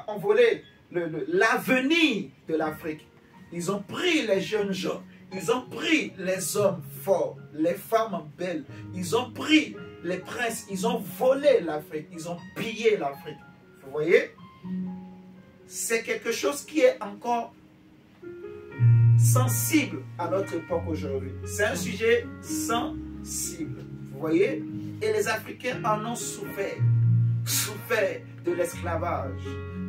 ont volé l'avenir de l'Afrique. Ils ont pris les jeunes gens, ils ont pris les hommes forts, les femmes belles, ils ont pris les princes, ils ont volé l'Afrique, ils ont pillé l'Afrique. Vous voyez? C'est quelque chose qui est encore sensible à notre époque aujourd'hui. C'est un sujet sensible. Vous voyez? Et les Africains en ont souffert de l'esclavage.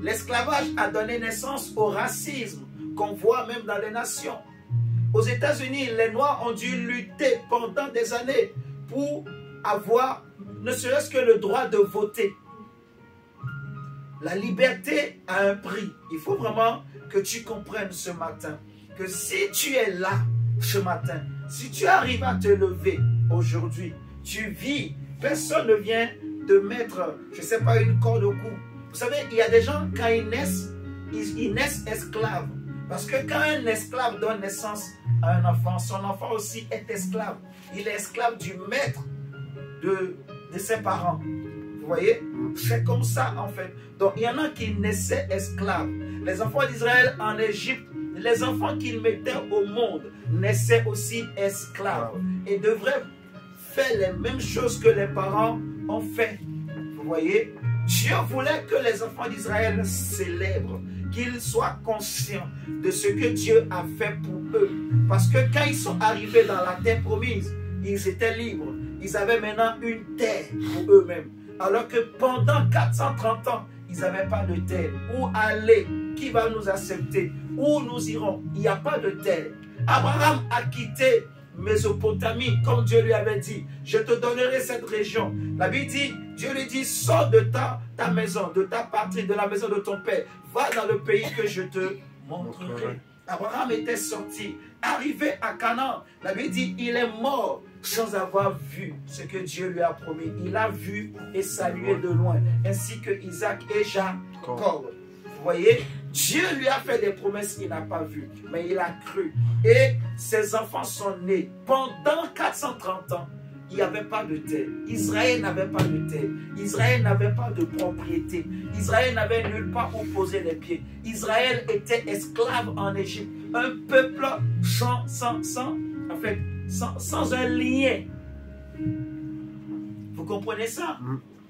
L'esclavage a donné naissance au racisme qu'on voit même dans les nations. Aux États-Unis, les Noirs ont dû lutter pendant des années pour avoir ne serait-ce que le droit de voter. La liberté a un prix. Il faut vraiment que tu comprennes ce matin que si tu es là ce matin, si tu arrives à te lever aujourd'hui, tu vis, personne ne vient te mettre, je ne sais pas, une corde au cou. Vous savez, il y a des gens, quand ils naissent esclaves. Parce que quand un esclave donne naissance à un enfant, son enfant aussi est esclave. Il est esclave du maître de ses parents. Vous voyez? C'est comme ça en fait. Donc il y en a qui naissaient esclaves. Les enfants d'Israël en Égypte, les enfants qu'ils mettaient au monde naissaient aussi esclaves. Et devraient faire les mêmes choses que les parents ont fait. Vous voyez? Dieu voulait que les enfants d'Israël célèbrent, qu'ils soient conscients de ce que Dieu a fait pour eux. Parce que quand ils sont arrivés dans la terre promise, ils étaient libres. Ils avaient maintenant une terre pour eux-mêmes. Alors que pendant 430 ans, ils n'avaient pas de terre. Où aller? Qui va nous accepter? Où nous irons? Il n'y a pas de terre. Abraham a quitté Mésopotamie, comme Dieu lui avait dit. Je te donnerai cette région. La Bible dit, Dieu lui dit, sors de ta maison, de ta patrie, de la maison de ton père. Va dans le pays que je te montrerai. Abraham était sorti, arrivé à Canaan. La Bible dit, il est mort sans avoir vu ce que Dieu lui a promis. Il a vu et salué de loin, ainsi que Isaac et Jacob. Vous voyez, Dieu lui a fait des promesses qu'il n'a pas vues, mais il a cru. Et ses enfants sont nés. Pendant 430 ans, il n'y avait pas de terre. Israël n'avait pas de terre. Israël n'avait pas de propriété. Israël n'avait nulle part où poser les pieds. Israël était esclave en Égypte. Un peuple sans un lien. Vous comprenez ça?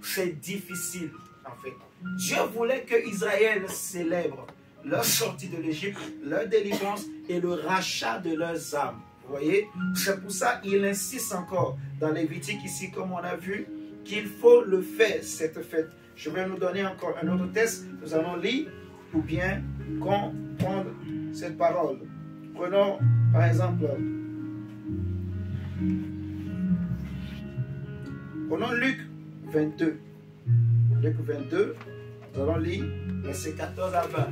C'est difficile, en fait. Dieu voulait que Israël célèbre leur sortie de l'Égypte, leur délivrance et le rachat de leurs âmes. Vous voyez? C'est pour ça qu'il insiste encore dans Lévitique ici, comme on a vu, qu'il faut le faire, cette fête. Je vais nous donner encore un autre texte. Nous allons lire pour bien comprendre cette parole. Prenons par exemple, prenons Luc 22. Luc 22, nous allons lire versets 14 à 20.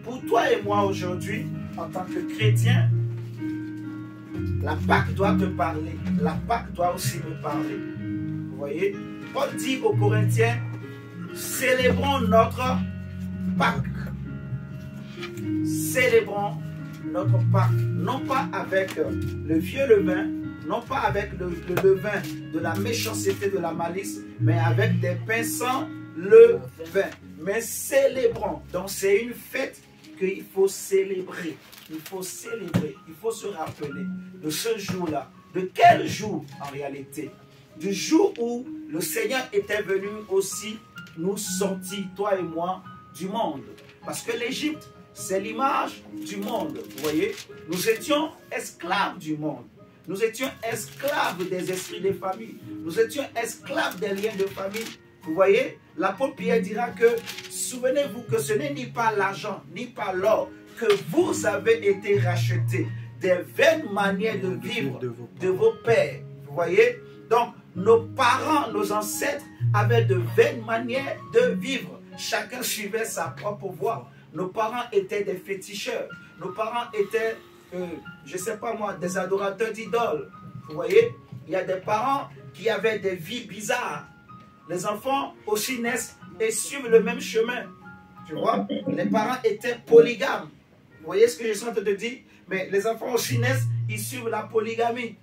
Pour toi et moi aujourd'hui, en tant que chrétien, la Pâque doit te parler. La Pâque doit aussi me parler. Vous voyez? Paul dit aux Corinthiens, célébrons notre Pâque. Célébrons notre Pâque. Non pas avec le vieux levain, non pas avec le levain de la méchanceté, de la malice, mais avec des pains sans levain. Mais célébrons. Donc c'est une fête qu'il faut célébrer. Il faut célébrer. Il faut se rappeler de ce jour-là. De quel jour en réalité? Du jour où le Seigneur était venu aussi nous sortir, toi et moi, du monde. Parce que l'Égypte, c'est l'image du monde. Vous voyez? Nous étions esclaves du monde. Nous étions esclaves des esprits des familles. Nous étions esclaves des liens de famille. Vous voyez? L'apôtre Pierre dira que, souvenez-vous que ce n'est ni pas l'argent, ni pas l'or que vous avez été rachetés des vaines manières de vivre de vos pères. Vous voyez? Donc, nos parents, nos ancêtres avaient de vaines manières de vivre. Chacun suivait sa propre voie. Nos parents étaient des féticheurs. Nos parents étaient, je ne sais pas moi, des adorateurs d'idoles. Vous voyez? Il y a des parents qui avaient des vies bizarres. Les enfants aussi naissent et suivent le même chemin. Tu vois? Les parents étaient polygames. Vous voyez ce que je suis en train de dire? Mais les enfants aussi naissent, ils suivent la polygamie.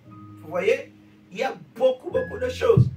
Vous voyez? Il y a beaucoup de choses.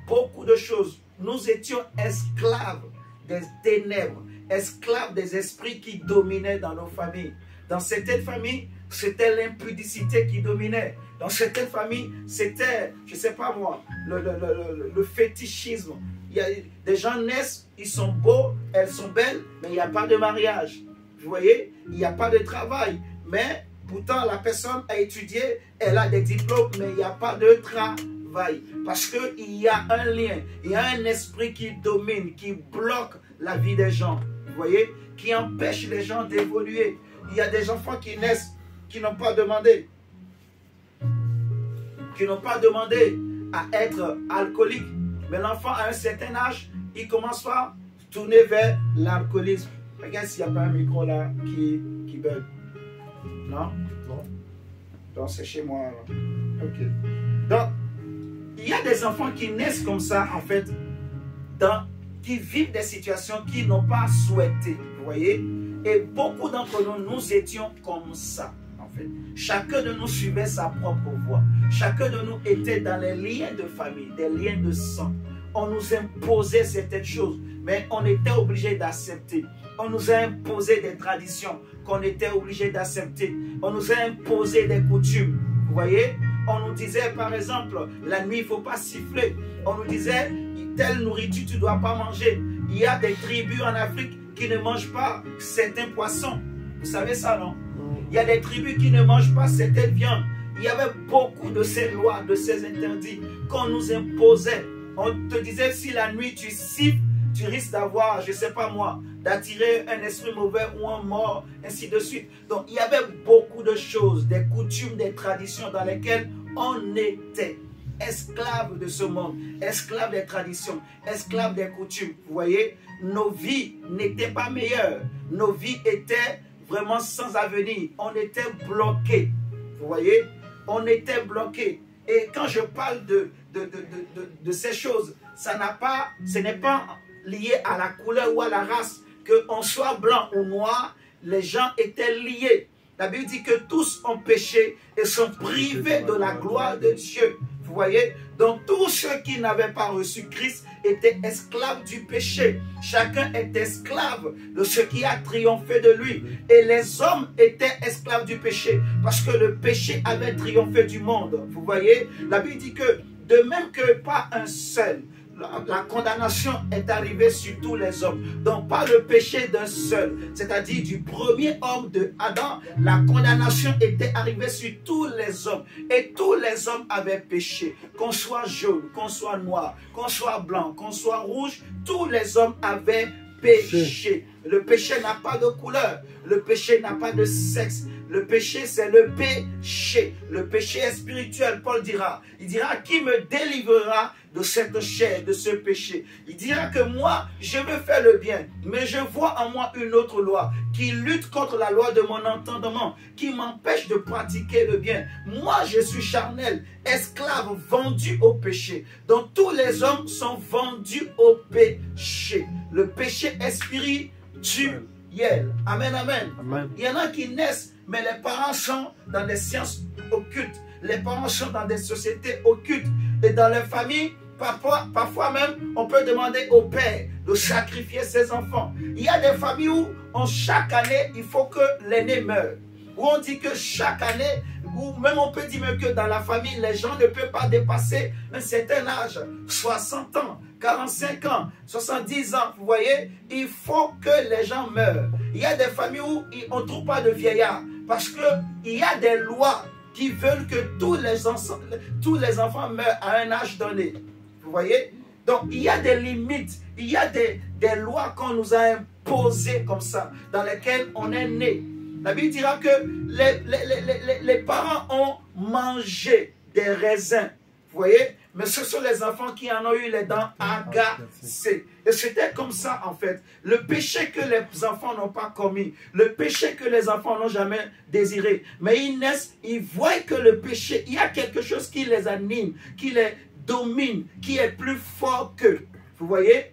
Beaucoup de choses. Nous étions esclaves des ténèbres, esclaves des esprits qui dominaient dans nos familles. Dans certaines familles, c'était l'impudicité qui dominait. Dans certaines familles, c'était, je ne sais pas moi, le fétichisme. Il y a, des gens naissent, ils sont beaux, elles sont belles, mais il n'y a pas de mariage. Vous voyez, il n'y a pas de travail. Mais pourtant, la personne a étudié, elle a des diplômes, mais il n'y a pas de travail. Parce qu'il y a un lien, il y a un esprit qui domine, qui bloque la vie des gens. Vous voyez, qui empêche les gens d'évoluer. Il y a des enfants qui naissent, qui n'ont pas demandé. Qui n'ont pas demandé à être alcoolique. Mais l'enfant, à un certain âge, il commence à tourner vers l'alcoolisme. Regarde s'il n'y a pas un micro là qui bug. Non? Non. Donc c'est chez moi. Là. Ok. Donc, il y a des enfants qui naissent comme ça, en fait, qui vivent des situations qu'ils n'ont pas souhaitées. Vous voyez? Et beaucoup d'entre nous, nous étions comme ça. En fait. Chacun de nous suivait sa propre voie. Chacun de nous était dans les liens de famille, des liens de sang. On nous imposait certaines choses, mais on était obligé d'accepter. On nous a imposé des traditions qu'on était obligé d'accepter. On nous a imposé des coutumes. Vous voyez? On nous disait, par exemple, la nuit, il ne faut pas siffler. On nous disait, telle nourriture, tu ne dois pas manger. Il y a des tribus en Afrique qui ne mangent pas certains poissons. Vous savez ça, non? Il y a des tribus qui ne mangent pas certaines viandes. Il y avait beaucoup de ces lois, de ces interdits qu'on nous imposait. On te disait, si la nuit tu siffles, tu risques d'avoir, je ne sais pas moi, d'attirer un esprit mauvais ou un mort, ainsi de suite. Donc, il y avait beaucoup de choses, des coutumes, des traditions dans lesquelles on était esclaves de ce monde, esclaves des traditions, esclaves des coutumes. Vous voyez, nos vies n'étaient pas meilleures. Nos vies étaient vraiment sans avenir. On était bloqués. Vous voyez, on était bloqués. Et quand je parle de ces choses, ce n'est pas lié à la couleur ou à la race. Qu'on soit blanc ou noir, les gens étaient liés. La Bible dit que tous ont péché et sont privés de la gloire de Dieu. Vous voyez? Donc tous ceux qui n'avaient pas reçu Christ étaient esclaves du péché. Chacun est esclave de ce qui a triomphé de lui. Et les hommes étaient esclaves du péché parce que le péché avait triomphé du monde. Vous voyez? La Bible dit que de même que pas un seul, la condamnation est arrivée sur tous les hommes. Donc pas le péché d'un seul, c'est-à-dire du premier homme de Adam, la condamnation était arrivée sur tous les hommes. Et tous les hommes avaient péché. Qu'on soit jaune, qu'on soit noir, qu'on soit blanc, qu'on soit rouge, tous les hommes avaient péché. Le péché n'a pas de couleur. Le péché n'a pas de sexe. Le péché, c'est le péché. Le péché est spirituel, Paul dira. Il dira, qui me délivrera de cette chair, de ce péché? Il dira que moi, je veux faire le bien, mais je vois en moi une autre loi qui lutte contre la loi de mon entendement, qui m'empêche de pratiquer le bien. Moi, je suis charnel, esclave, vendu au péché. Donc tous les hommes sont vendus au péché. Le péché est spirituel. Amen, amen, amen. Il y en a qui naissent, mais les parents sont dans des sciences occultes. Les parents sont dans des sociétés occultes. Et dans les familles, parfois même, on peut demander au père de sacrifier ses enfants. Il y a des familles où, chaque année, il faut que l'aîné meure. Où on dit que chaque année, ou même on peut dire que dans la famille, les gens ne peuvent pas dépasser un certain âge, 60 ans, 45 ans, 70 ans, vous voyez, il faut que les gens meurent. Il y a des familles où on ne trouve pas de vieillards, parce qu'il y a des lois qui veulent que tous les enfants meurent à un âge donné. Vous voyez? Donc, il y a des limites, il y a des lois qu'on nous a posée comme ça, dans laquelle on est né. La Bible dira que les parents ont mangé des raisins. Vous voyez? Mais ce sont les enfants qui en ont eu les dents agacées. Et c'était comme ça en fait. Le péché que les enfants n'ont pas commis, le péché que les enfants n'ont jamais désiré. Mais ils naissent, ils voient que le péché, il y a quelque chose qui les anime, qui les domine, qui est plus fort qu'eux. Vous voyez?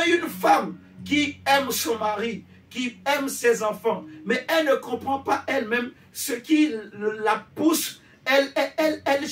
Une femme qui aime son mari, qui aime ses enfants, mais elle ne comprend pas elle-même ce qui la pousse. Elle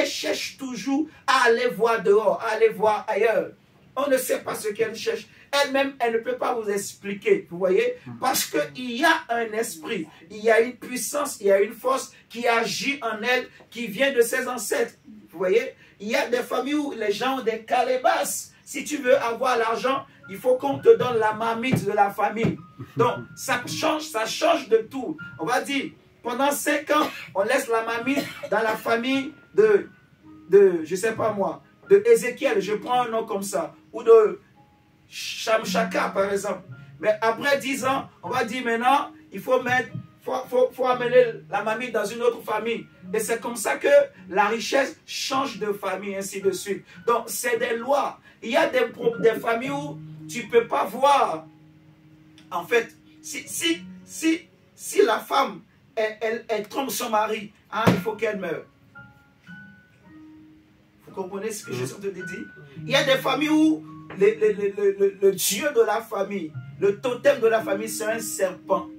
cherche toujours à aller voir dehors, à aller voir ailleurs. On ne sait pas ce qu'elle cherche. Elle-même, elle ne peut pas vous expliquer, vous voyez? Parce qu'il y a un esprit, il y a une puissance, il y a une force qui agit en elle, qui vient de ses ancêtres. Vous voyez? Il y a des familles où les gens ont des calebasses. Si tu veux avoir l'argent, il faut qu'on te donne la marmite de la famille. Donc, ça change de tout. On va dire, pendant 5 ans, on laisse la marmite dans la famille de je sais pas moi, de Ézéchiel, je prends un nom comme ça, ou de Shamshaka, par exemple. Mais après 10 ans, on va dire maintenant, il faut amener la marmite dans une autre famille. Et c'est comme ça que la richesse change de famille, ainsi de suite. Donc, c'est des lois. Il y a des familles où tu ne peux pas voir. En fait, si la femme, elle trompe son mari, hein, il faut qu'elle meure. Vous comprenez ce que je suis en train de dire? Il y a des familles où le dieu de la famille, le totem de la famille, c'est un serpent.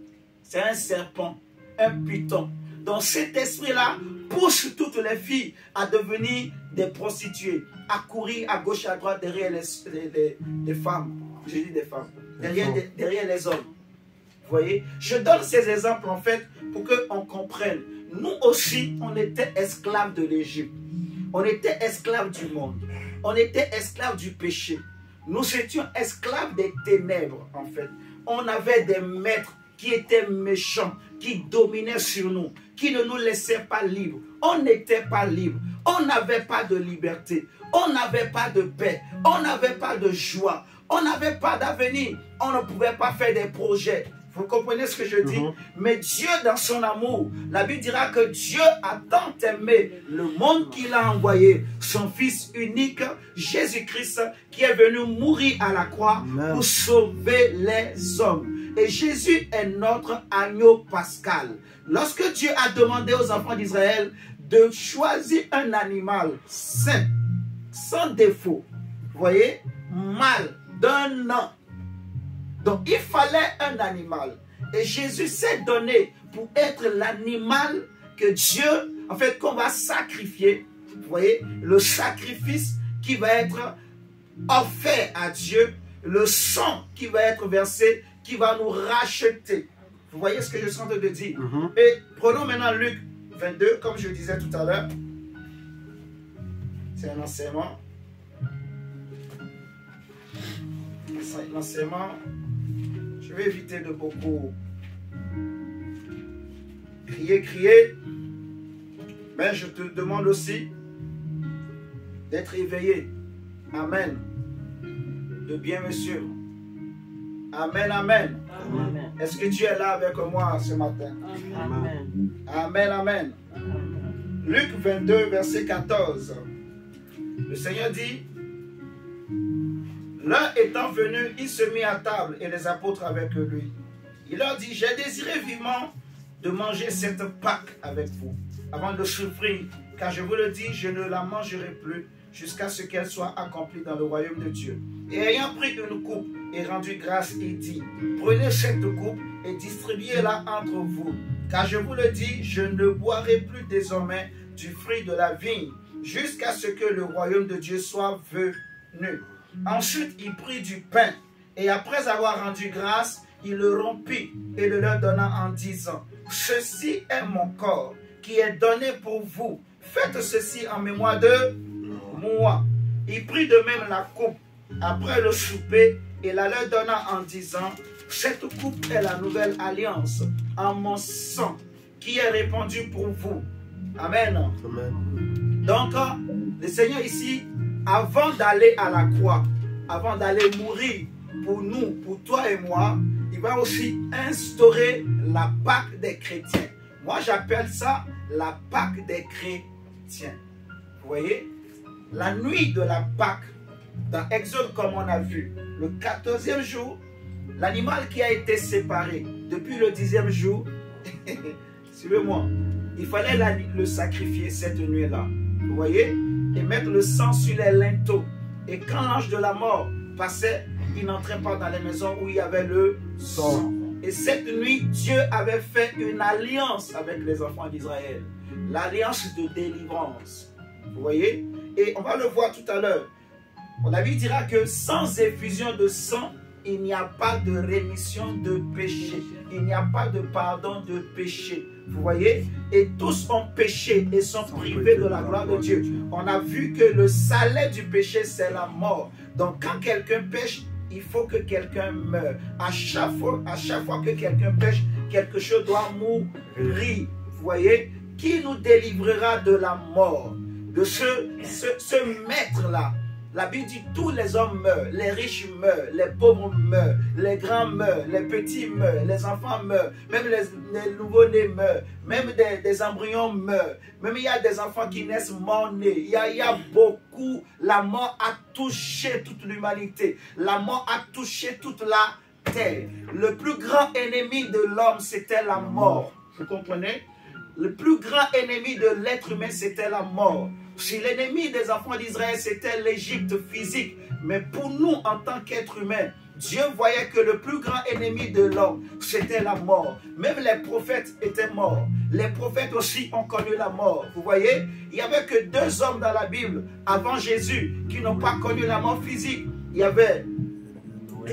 C'est un serpent, un python. Donc cet esprit-là pousse toutes les filles à devenir des prostituées, à courir à gauche et à droite derrière les femmes. Je dis des femmes, derrière les hommes. Vous voyez? Je donne ces exemples en fait pour qu'on comprenne. Nous aussi, on était esclaves de l'Égypte. On était esclaves du monde. On était esclaves du péché. Nous étions esclaves des ténèbres en fait. On avait des maîtres qui étaient méchants, qui dominaient sur nous, qui ne nous laissaient pas libres. On n'était pas libres. On n'avait pas de liberté. On n'avait pas de paix. On n'avait pas de joie. On n'avait pas d'avenir. On ne pouvait pas faire des projets. Vous comprenez ce que je dis? Mais Dieu, dans son amour, la Bible dira que Dieu a tant aimé le monde qu'il a envoyé, son Fils unique, Jésus-Christ, qui est venu mourir à la croix pour sauver les hommes. Et Jésus est notre agneau pascal. Lorsque Dieu a demandé aux enfants d'Israël de choisir un animal saint, sans défaut, vous voyez, mâle, d'un an. Donc il fallait un animal. Et Jésus s'est donné pour être l'animal que Dieu, en fait, qu'on va sacrifier. Vous voyez, le sacrifice qui va être offert à Dieu, le sang qui va être versé, qui va nous racheter. Vous voyez ce que je suis en train de dire? Et prenons maintenant Luc 22, comme je disais tout à l'heure. C'est un enseignement. L'enseignement, je vais éviter de beaucoup crier, mais je te demande aussi d'être éveillé. Amen. De bien me suivre. Amen, amen. Amen. Est-ce que Dieu est là avec moi ce matin? Amen. Amen, amen. Luc 22, verset 14. Le Seigneur dit: l'un étant venu, il se mit à table et les apôtres avec lui. Il leur dit: j'ai désiré vivement de manger cette Pâque avec vous, avant de souffrir, car je vous le dis, je ne la mangerai plus jusqu'à ce qu'elle soit accomplie dans le royaume de Dieu. Et ayant pris une coupe et rendu grâce, il dit: prenez cette coupe et distribuez-la entre vous, car je vous le dis, je ne boirai plus désormais du fruit de la vigne, jusqu'à ce que le royaume de Dieu soit venu. Ensuite, il prit du pain, et après avoir rendu grâce, il le rompit et le leur donna en disant: ceci est mon corps, qui est donné pour vous. Faites ceci en mémoire de moi. Il prit de même la coupe après le souper et la leur donna en disant: cette coupe est la nouvelle alliance en mon sang, qui est répandu pour vous. Amen. Amen. Donc, le Seigneur ici, avant d'aller à la croix, avant d'aller mourir pour nous, pour toi et moi, il va aussi instaurer la Pâque des chrétiens. Moi, j'appelle ça la Pâque des chrétiens. Vous voyez? La nuit de la Pâque, dans Exode, comme on a vu, le 14e jour, l'animal qui a été séparé depuis le 10e jour, suivez-moi, il fallait le sacrifier cette nuit-là. Vous voyez? Et mettre le sang sur les linteaux. Et quand l'ange de la mort passait, il n'entrait pas dans les maisons où il y avait le sang. Et cette nuit, Dieu avait fait une alliance avec les enfants d'Israël. L'alliance de délivrance. Vous voyez? Et on va le voir tout à l'heure. La Bible dira que sans effusion de sang, il n'y a pas de rémission de péché. Il n'y a pas de pardon de péché. Vous voyez? Et tous ont péché et sont privés de la gloire de Dieu. On a vu que le salaire du péché, c'est la mort. Donc quand quelqu'un pêche, il faut que quelqu'un meure. À chaque fois que quelqu'un pêche, quelque chose doit mourir. Vous voyez? Qui nous délivrera de la mort? De ce maître-là. La Bible dit tous les hommes meurent, les riches meurent, les pauvres meurent, les grands meurent, les petits meurent, les enfants meurent, même les nouveau-nés meurent, même des embryons meurent, même il y a des enfants qui naissent morts-nés. Il y a beaucoup. La mort a touché toute l'humanité. La mort a touché toute la terre. Le plus grand ennemi de l'homme, c'était la mort. Vous comprenez? Le plus grand ennemi de l'être humain, c'était la mort. Si l'ennemi des enfants d'Israël, c'était l'Égypte physique, mais pour nous, en tant qu'être humain, Dieu voyait que le plus grand ennemi de l'homme, c'était la mort. Même les prophètes étaient morts. Les prophètes aussi ont connu la mort. Vous voyez, il n'y avait que 2 hommes dans la Bible, avant Jésus, qui n'ont pas connu la mort physique. Il y avait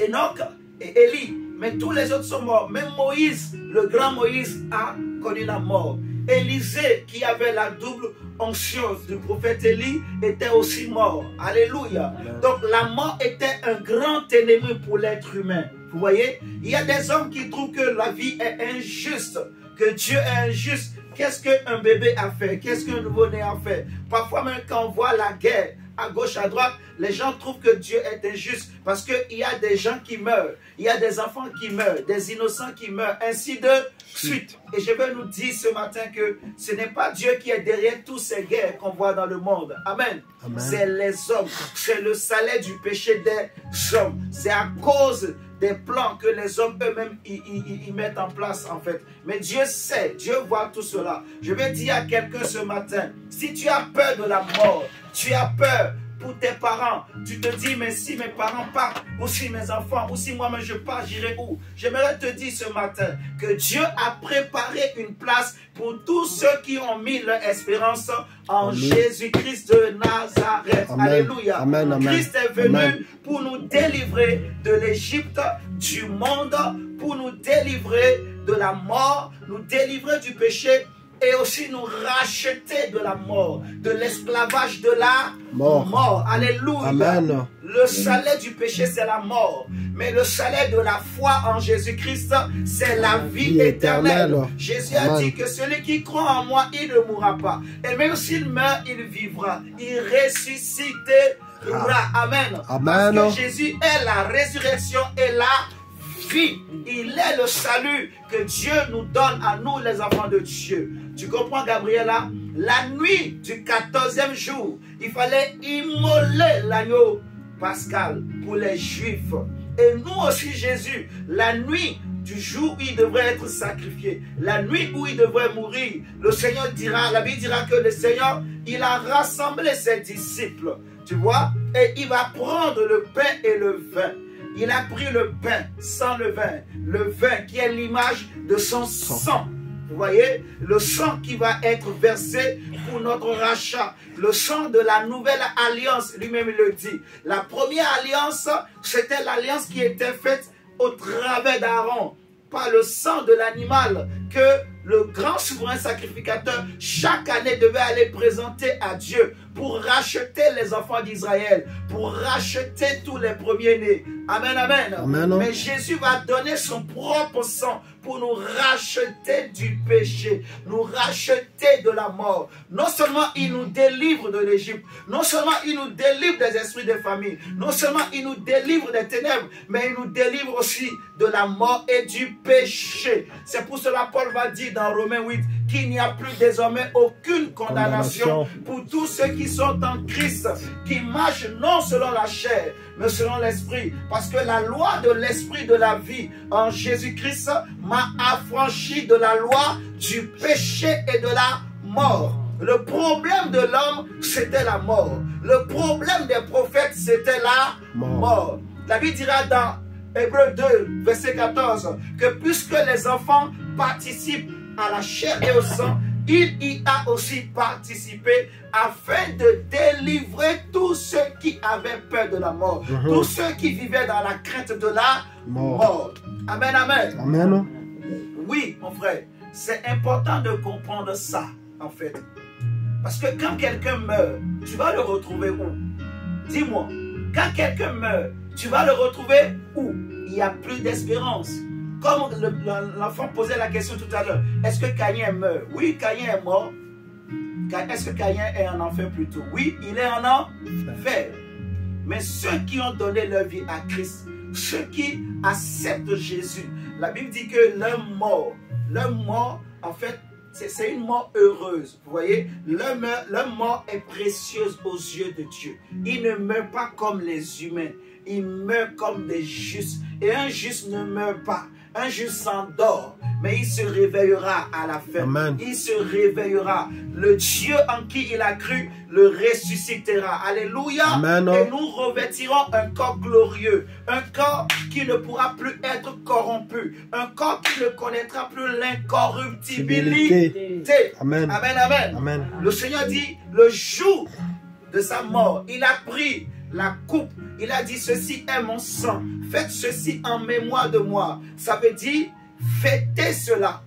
Enoch et Élie, mais tous les autres sont morts. Même Moïse, le grand Moïse, a connu la mort. Élisée, qui avait la double onction du prophète Élie, était aussi mort. Alléluia. Donc la mort était un grand ennemi pour l'être humain. Vous voyez, il y a des hommes qui trouvent que la vie est injuste, que Dieu est injuste. Qu'est-ce qu'un bébé a fait? Qu'est-ce qu'un nouveau-né a fait? Parfois même quand on voit la guerre, à gauche, à droite, les gens trouvent que Dieu est injuste parce qu'il y a des gens qui meurent, il y a des enfants qui meurent, des innocents qui meurent, ainsi de suite. Et je veux nous dire ce matin que ce n'est pas Dieu qui est derrière toutes ces guerres qu'on voit dans le monde. Amen. Amen. C'est les hommes, c'est le salaire du péché des hommes. C'est à cause des plans que les hommes eux-mêmes ils mettent en place en fait. Mais Dieu sait, Dieu voit tout cela. Je vais dire à quelqu'un ce matin, si tu as peur de la mort, tu as peur pour tes parents, tu te dis, mais si mes parents partent, ou si mes enfants, ou si moi-même je pars, j'irai où? J'aimerais te dire ce matin que Dieu a préparé une place pour tous ceux qui ont mis leur espérance en Jésus-Christ de Nazareth. Amen. Alléluia. Amen, amen. Christ est venu pour nous délivrer de l'Égypte, du monde, pour nous délivrer de la mort, nous délivrer du péché, et aussi nous racheter de la mort, de l'esclavage de la mort. Alléluia. Amen. Le salaire du péché, c'est la mort. Mais le salaire de la foi en Jésus-Christ, c'est la vie éternelle. Jésus a dit que celui qui croit en moi, il ne mourra pas. Et même s'il meurt, il vivra. Il ressuscitera. Amen. Amen. Parce que Jésus est la résurrection et la vie. Il est le salut que Dieu nous donne à nous, les enfants de Dieu. Tu comprends, Gabriela? La nuit du 14e jour, il fallait immoler l'agneau pascal pour les Juifs. Et nous aussi, Jésus, la nuit du jour où il devrait être sacrifié, la nuit où il devrait mourir, le Seigneur dira, la Bible dira que le Seigneur, il a rassemblé ses disciples, tu vois, et il va prendre le pain et le vin. Il a pris le pain sans le vin qui est l'image de son sang. Vous voyez, le sang qui va être versé pour notre rachat, le sang de la nouvelle alliance, lui-même le dit. La première alliance, c'était l'alliance qui était faite au travers d'Aaron, par le sang de l'animal que le grand souverain sacrificateur, chaque année, devait aller présenter à Dieu pour racheter les enfants d'Israël, pour racheter tous les premiers-nés. Amen, amen, Amen. Mais Jésus va donner son propre sang pour nous racheter du péché, nous racheter de la mort. Non seulement il nous délivre de l'Égypte, non seulement il nous délivre des esprits de famille, non seulement il nous délivre des ténèbres, mais il nous délivre aussi de la mort et du péché. C'est pour cela que Paul va dire dans Romains 8 qu'il n'y a plus désormais aucune condamnation pour tous ceux qui sont en Christ, qui marchent non selon la chair, mais selon l'esprit. Parce que la loi de l'esprit de la vie en Jésus-Christ m'a affranchi de la loi du péché et de la mort. Le problème de l'homme, c'était la mort. Le problème des prophètes, c'était la mort. La Bible dira dans Hébreux 2, verset 14, que puisque les enfants participent à la chair et au sang, il y a aussi participé afin de délivrer tous ceux qui avaient peur de la mort, tous ceux qui vivaient dans la crainte de la mort. Amen, amen. Amen. Oui, mon frère, c'est important de comprendre ça, en fait. Parce que quand quelqu'un meurt, tu vas le retrouver où? Dis-moi, quand quelqu'un meurt, tu vas le retrouver où? Il n'y a plus d'espérance. Comme l'enfant posait la question tout à l'heure, est-ce que Caïn meurt? Oui, Caïn est mort. Est-ce que Caïn est en enfer plutôt? Oui, il est en enfer. Mais ceux qui ont donné leur vie à Christ, ceux qui acceptent Jésus, la Bible dit que leur mort, en fait, c'est une mort heureuse. Vous voyez, leur mort est précieuse aux yeux de Dieu. Ils ne meurent pas comme les humains. Ils meurent comme des justes. Et un juste ne meurt pas. Un juste s'endort, mais il se réveillera à la fin. Amen. Il se réveillera. Le Dieu en qui il a cru le ressuscitera. Alléluia. Amen. Et nous revêtirons un corps glorieux. Un corps qui ne pourra plus être corrompu. Un corps qui ne connaîtra plus l'incorruptibilité. Amen. Amen, amen. Amen. Le Seigneur dit, le jour de sa mort, il a pris la coupe. Il a dit, ceci est mon sang. Faites ceci en mémoire de moi. Ça veut dire, fêtez cela.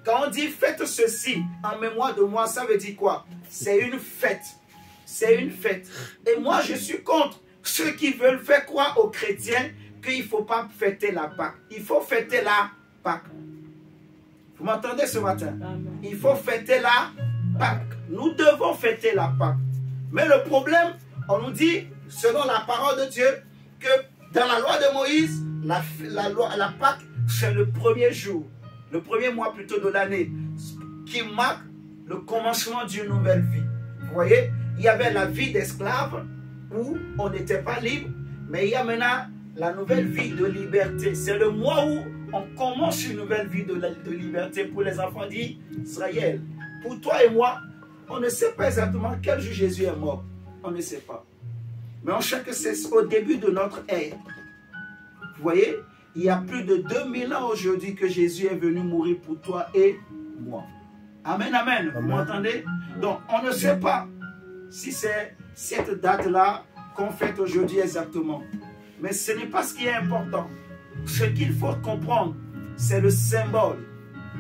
Quand on dit, faites ceci en mémoire de moi, ça veut dire quoi? C'est une fête. C'est une fête. Et moi, je suis contre ceux qui veulent faire croire aux chrétiens qu'il ne faut pas fêter la Pâque. Il faut fêter la Pâque. Vous m'entendez ce matin? Il faut fêter la Pâque. Nous devons fêter la Pâque. Mais le problème, on nous dit, selon la parole de Dieu, que dans la loi de Moïse, la Pâque, c'est le premier jour, le premier mois plutôt de l'année, qui marque le commencement d'une nouvelle vie. Vous voyez, il y avait la vie d'esclave, où on n'était pas libre, mais il y a maintenant la nouvelle vie de liberté. C'est le mois où on commence une nouvelle vie de liberté pour les enfants d'Israël. Pour toi et moi, on ne sait pas exactement quel jour Jésus est mort. On ne sait pas. Mais on sait que c'est au début de notre ère. Vous voyez, il y a plus de 2000 ans aujourd'hui que Jésus est venu mourir pour toi et moi. Amen, amen. Vous m'entendez? Donc, on ne sait pas si c'est cette date-là qu'on fête aujourd'hui exactement. Mais ce n'est pas ce qui est important. Ce qu'il faut comprendre, c'est le symbole.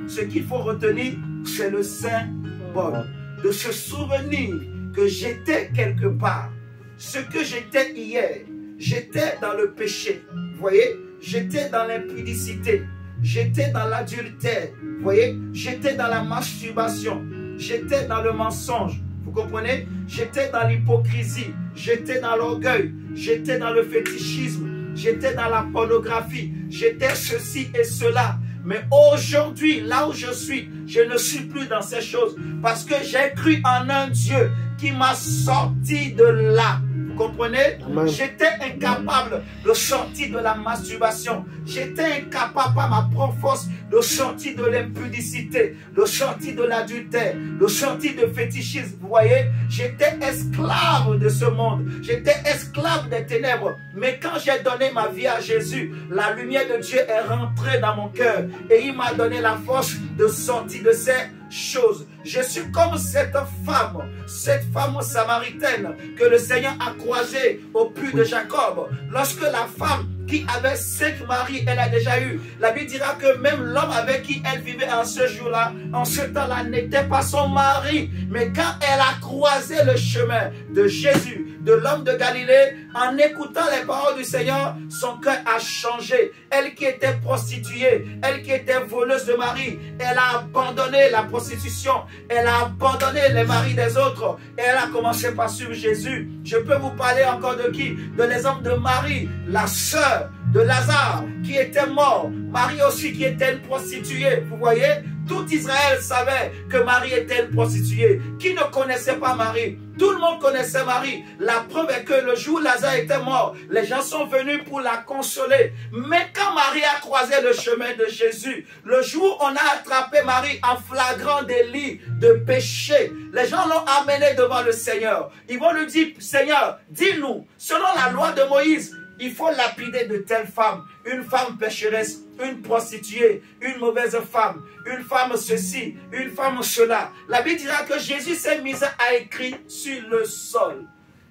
Ce qu'il faut retenir, c'est le symbole. De se souvenir que j'étais quelque part. Ce que j'étais hier, j'étais dans le péché. Vous voyez, j'étais dans l'impudicité. J'étais dans l'adultère. Vous voyez, j'étais dans la masturbation. J'étais dans le mensonge. Vous comprenez? J'étais dans l'hypocrisie. J'étais dans l'orgueil. J'étais dans le fétichisme. J'étais dans la pornographie. J'étais ceci et cela. Mais aujourd'hui, là où je suis, je ne suis plus dans ces choses. Parce que j'ai cru en un Dieu qui m'a sorti de là. Vous comprenez? J'étais incapable de sortir de la masturbation. J'étais incapable par ma propre force de sortir de l'impudicité, de sortir de l'adultère, de sortir de fétichisme. Vous voyez? J'étais esclave de ce monde. J'étais esclave des ténèbres. Mais quand j'ai donné ma vie à Jésus, la lumière de Dieu est rentrée dans mon cœur. Et il m'a donné la force de sortir de ces choses. Je suis comme cette femme samaritaine que le Seigneur a croisée au puits de Jacob. Lorsque la femme qui avait 5 maris, elle a déjà eu. La Bible dira que même l'homme avec qui elle vivait en ce jour-là, en ce temps-là, n'était pas son mari. Mais quand elle a croisé le chemin de Jésus, de l'homme de Galilée, en écoutant les paroles du Seigneur, son cœur a changé. Elle qui était prostituée, elle qui était voleuse de mari, elle a abandonné la prostitution, elle a abandonné les maris des autres, et elle a commencé par suivre Jésus. Je peux vous parler encore de qui? De l'exemple de Marie, la sœur de Lazare, qui était mort. Marie aussi qui était une prostituée. Vous voyez? Tout Israël savait que Marie était une prostituée. Qui ne connaissait pas Marie? Tout le monde connaissait Marie. La preuve est que le jour où Lazare était mort, les gens sont venus pour la consoler. Mais quand Marie a croisé le chemin de Jésus, le jour où on a attrapé Marie en flagrant délit de péché, les gens l'ont amenée devant le Seigneur. Ils vont lui dire, Seigneur, dis-nous, selon la loi de Moïse, il faut lapider de telles femmes, une femme pécheresse, une prostituée, une mauvaise femme, une femme ceci, une femme cela. La Bible dira que Jésus s'est mis à écrire sur le sol.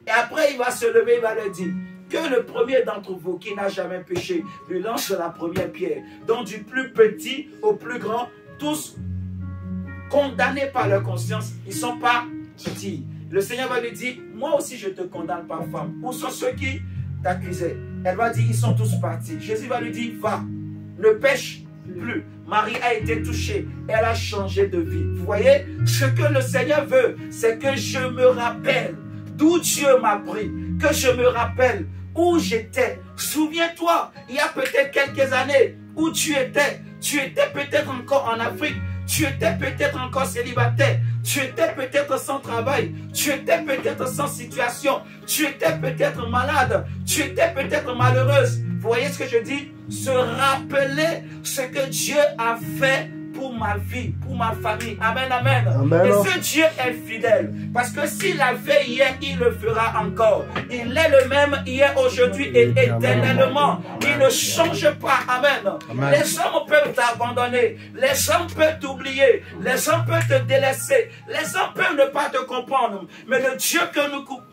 Et après, il va se lever, il va leur dire que le premier d'entre vous qui n'a jamais péché, lui lance la première pierre. Donc du plus petit au plus grand, tous condamnés par leur conscience, ils ne sont pas petits. Le Seigneur va lui dire, moi aussi je te condamne par femme. Où sont ceux qui t'accusaient? Elle va dire, ils sont tous partis. Jésus va lui dire, va, ne pêche plus. Marie a été touchée, elle a changé de vie. Vous voyez, ce que le Seigneur veut, c'est que je me rappelle d'où Dieu m'a pris, que je me rappelle où j'étais. Souviens-toi, il y a peut-être quelques années où tu étais peut-être encore en Afrique, tu étais peut-être encore célibataire, tu étais peut-être sans travail, tu étais peut-être sans situation, tu étais peut-être malade, tu étais peut-être malheureuse. Vous voyez ce que je dis? Se rappeler ce que Dieu a fait pour ma vie, pour ma famille. Amen, amen. Amen. Et ce Dieu est fidèle. Parce que s'il a fait hier, il le fera encore. Il est le même hier, aujourd'hui et éternellement. Il ne change pas. Amen. Amen. Les hommes peuvent t'abandonner. Les hommes peuvent t'oublier. Les hommes peuvent te délaisser. Les hommes peuvent ne pas te comprendre. Mais le Dieu que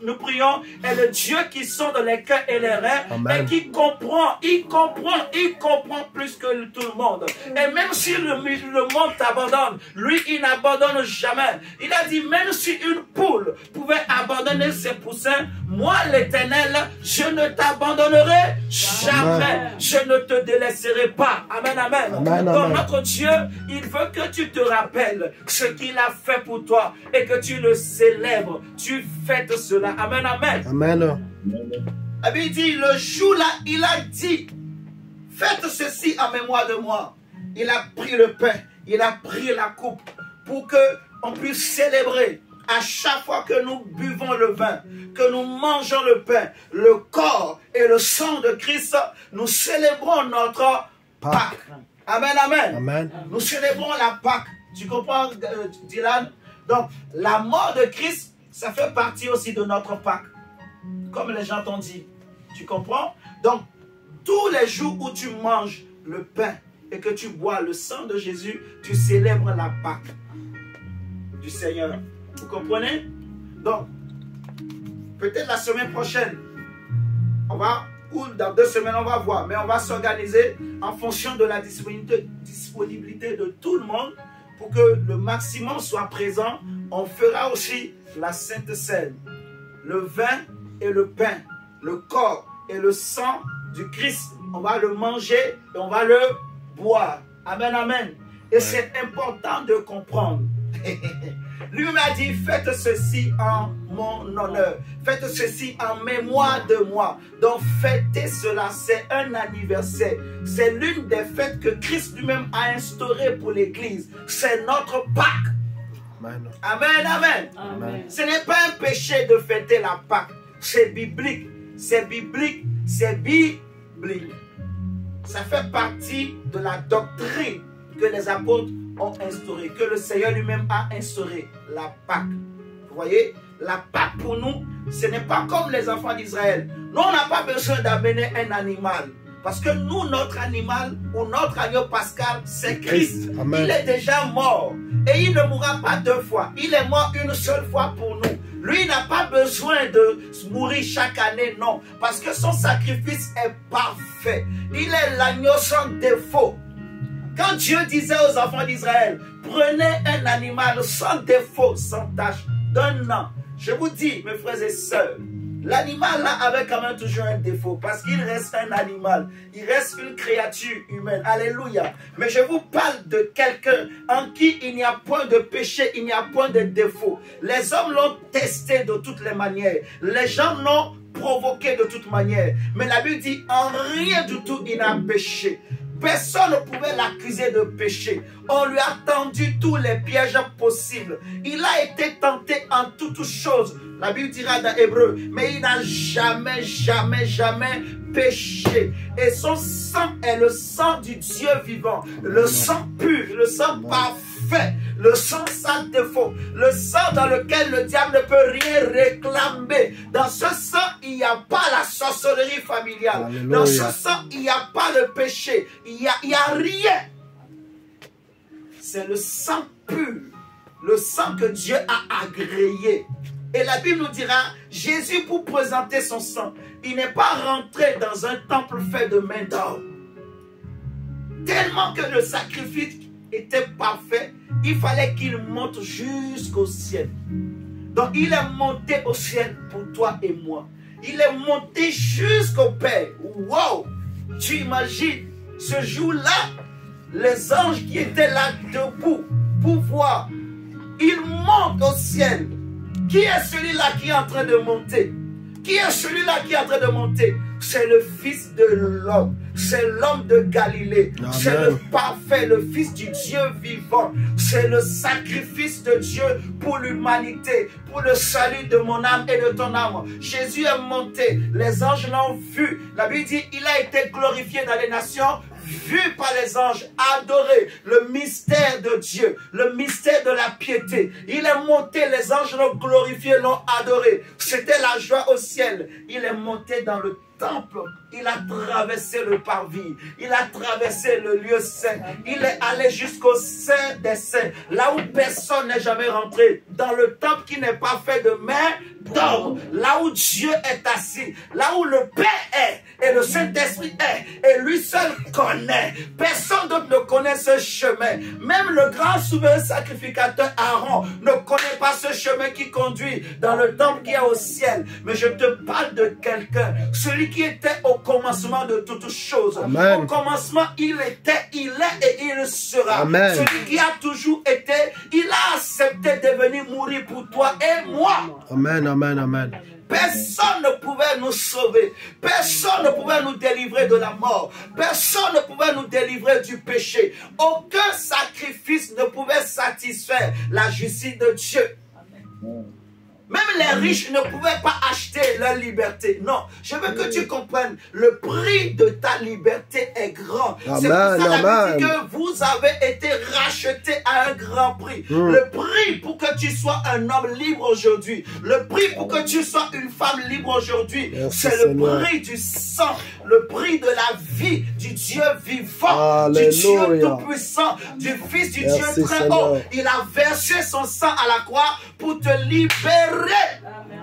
nous prions est le Dieu qui sonde les cœurs et les reins. Amen. Et qui comprend. Il comprend plus que tout le monde. Et même si le monde t'abandonne, lui il n'abandonne jamais. Il a dit, même si une poule pouvait abandonner ses poussins, moi l'Éternel, je ne t'abandonnerai jamais. Amen. Je ne te délaisserai pas. Amen, amen. Amen. Donc notre Dieu, il veut que tu te rappelles ce qu'il a fait pour toi et que tu le célèbres. Tu fêtes cela. Amen, amen. Amen. La Bible dit, le jour-là, il a dit, faites ceci en mémoire de moi. Il a pris le pain, il a pris la coupe pour qu'on puisse célébrer à chaque fois que nous buvons le vin, que nous mangeons le pain, le corps et le sang de Christ, nous célébrons notre Pâques. Amen, amen. Amen. Nous célébrons la Pâques. Tu comprends, Dylan? Donc, la mort de Christ, ça fait partie aussi de notre Pâques. Comme les gens t'ont dit. Tu comprends? Donc, tous les jours où tu manges le pain, et que tu bois le sang de Jésus, tu célèbres la Pâque du Seigneur. Vous comprenez? Donc, peut-être la semaine prochaine, ou dans 2 semaines, on va voir, mais on va s'organiser en fonction de la disponibilité de tout le monde pour que le maximum soit présent. On fera aussi la Sainte Seine, le vin et le pain, le corps et le sang du Christ. On va le manger et on va le boire. Amen, amen. Et c'est important de comprendre. Lui m'a dit, faites ceci en mon honneur. Faites ceci en mémoire de moi. Donc fêtez cela, c'est un anniversaire. C'est l'une des fêtes que Christ lui-même a instaurées pour l'Église. C'est notre Pâques. Amen, amen. Amen. Ce n'est pas un péché de fêter la Pâques. C'est biblique. C'est biblique. C'est biblique. Ça fait partie de la doctrine que les apôtres ont instaurée, que le Seigneur lui-même a instauré, la Pâque. Vous voyez, la Pâque pour nous, ce n'est pas comme les enfants d'Israël. Nous, on n'a pas besoin d'amener un animal. Parce que nous, notre animal ou notre agneau pascal, c'est Christ. Amen. Il est déjà mort. Et il ne mourra pas 2 fois. Il est mort une seule fois pour nous. Lui, il n'a pas besoin de mourir chaque année, non. Parce que son sacrifice est parfait. Il est l'agneau sans défaut. Quand Dieu disait aux enfants d'Israël, prenez un animal sans défaut, sans tache, d'un an. Je vous dis, mes frères et sœurs, l'animal là avait quand même toujours un défaut parce qu'il reste un animal, il reste une créature humaine. Alléluia. Mais je vous parle de quelqu'un en qui il n'y a point de péché, il n'y a point de défaut. Les hommes l'ont testé de toutes les manières. Les gens l'ont provoqué de toutes manières. Mais la Bible dit, en rien du tout il n'a péché. Personne ne pouvait l'accuser de péché. On lui a tendu tous les pièges possibles. Il a été tenté en toutes choses. La Bible dira dans Hébreu, mais il n'a jamais péché. Et son sang est le sang du Dieu vivant. Le sang pur, le sang parfait, le sang sans défaut. Le sang dans lequel le diable ne peut rien réclamer. Dans ce sang, il n'y a pas la sorcellerie familiale. Alléluia. Dans ce sang, il n'y a pas le péché. Il n'y a rien. C'est le sang pur. Le sang que Dieu a agréé. Et la Bible nous dira, Jésus pour présenter son sang, il n'est pas rentré dans un temple fait de main d'homme. Tellement que le sacrifice était parfait, il fallait qu'il monte jusqu'au ciel. Donc il est monté au ciel pour toi et moi. Il est monté jusqu'au Père. Wow! Tu imagines, ce jour-là, les anges qui étaient là debout pour voir, ils montent au ciel. Qui est celui-là qui est en train de monter? Qui est celui-là qui est en train de monter? C'est le Fils de l'homme. C'est l'homme de Galilée. C'est le parfait, le Fils du Dieu vivant. C'est le sacrifice de Dieu pour l'humanité, pour le salut de mon âme et de ton âme. Jésus est monté. Les anges l'ont vu. La Bible dit, il a été glorifié dans les nations, vu par les anges, adoré. Le mystère de Dieu, le mystère de la piété. Il est monté, les anges l'ont glorifié, l'ont adoré. C'était la joie au ciel. Il est monté dans le temple, il a traversé le parvis, il a traversé le lieu saint, il est allé jusqu'au Saint des Saints, là où personne n'est jamais rentré, dans le temple qui n'est pas fait de main d'homme, là où Dieu est assis, là où le Père est et le Saint-Esprit est, et lui seul connaît. Personne d'autre ne connaît ce chemin. Même le grand souverain sacrificateur Aaron ne connaît pas ce chemin qui conduit dans le temple qui est au ciel. Mais je te parle de quelqu'un, celui qui était au commencement de toutes choses. Amen. Au commencement, il était, il est et il sera. Amen. Celui qui a toujours été, il a accepté de venir mourir pour toi et moi. Amen, amen, amen. Personne ne pouvait nous sauver. Personne ne pouvait nous délivrer de la mort. Personne ne pouvait nous délivrer du péché. Aucun sacrifice ne pouvait satisfaire la justice de Dieu. Même les riches ne pouvaient pas acheter leur liberté. Non, je veux que tu comprennes, le prix de ta liberté est grand. C'est pour ça que vous avez été rachetés à un grand prix. Le prix pour que tu sois un homme libre aujourd'hui, le prix pour que tu sois une femme libre aujourd'hui, c'est le prix du sang, le prix de la vie du Dieu vivant, du Dieu tout-puissant, du Fils du Dieu très haut. Il a versé son sang à la croix pour te libérer.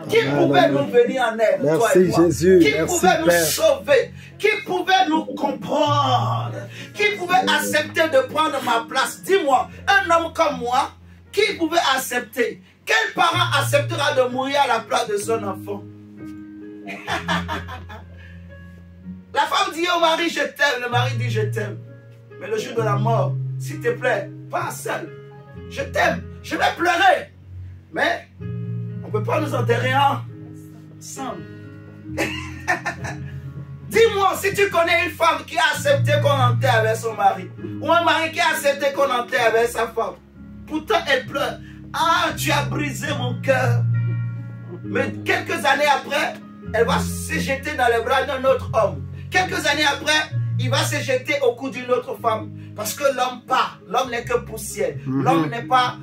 Qui pouvait nous venir en aide? Merci Jésus. Qui pouvait nous sauver? Qui pouvait nous comprendre? Qui pouvait accepter de prendre ma place? Dis-moi, un homme comme moi, qui pouvait accepter? Quel parent acceptera de mourir à la place de son enfant? La femme dit au mari, je t'aime. Le mari dit, je t'aime. Mais le jour de la mort, s'il te plaît, pas seul. Je t'aime. Je vais pleurer. Mais on ne peut pas nous enterrer ensemble. Dis-moi, si tu connais une femme qui a accepté qu'on enterre avec son mari, ou un mari qui a accepté qu'on enterre avec sa femme, pourtant elle pleure. Ah, tu as brisé mon cœur. Mais quelques années après, elle va se jeter dans les bras d'un autre homme. Quelques années après, il va se jeter au cou d'une autre femme. Parce que l'homme part, l'homme n'est que poussière. L'homme n'est pas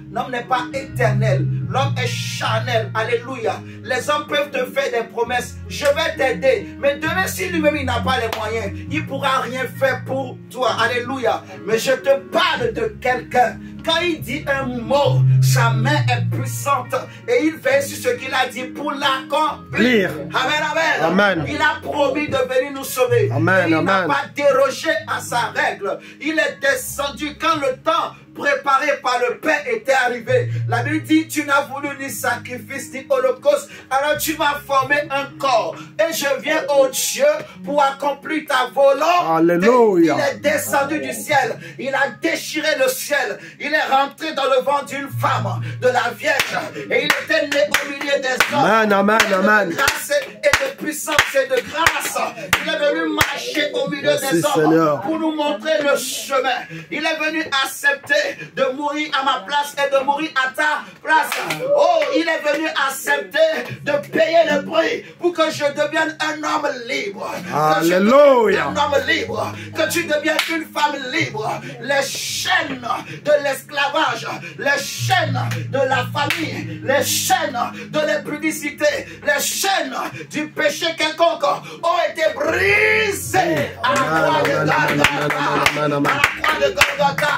éternel. L'homme est charnel. Alléluia. Les hommes peuvent te faire des promesses. Je vais t'aider. Mais demain, si lui-même il n'a pas les moyens, il ne pourra rien faire pour toi. Alléluia. Mais je te parle de quelqu'un Quand il dit un mot, sa main est puissante et il veille sur ce qu'il a dit pour l'accomplir. Amen, amen. Amen. Il a promis de venir nous sauver. Amen, et il n'a amen. pas dérogé à sa règle. Il est descendu quand le temps préparé par le Père était arrivé. La Bible dit, tu n'as voulu ni sacrifice ni holocauste, alors tu m'as formé un corps. Et je viens, oh Dieu, pour accomplir ta volonté. Alléluia. Il est descendu du ciel. Il a déchiré le ciel. Il est rentré dans le ventre d'une femme, de la Vierge. Et il était né au milieu des hommes. Amen, amen, amen. De grâce et de puissance et de grâce. Il est venu marcher au milieu Merci, des hommes Seigneur. pour nous montrer le chemin. Il est venu accepter de mourir à ma place et de mourir à ta place. Oh, il est venu accepter de payer le prix pour que je devienne un homme libre. Alléluia. Un homme libre. Que tu deviennes une femme libre. Les chaînes de l'esclavage, les chaînes de la famille, les chaînes de l'impudicité, les chaînes du péché quelconque ont été brisées à la croix de Golgotha. À la croix de Golgotha.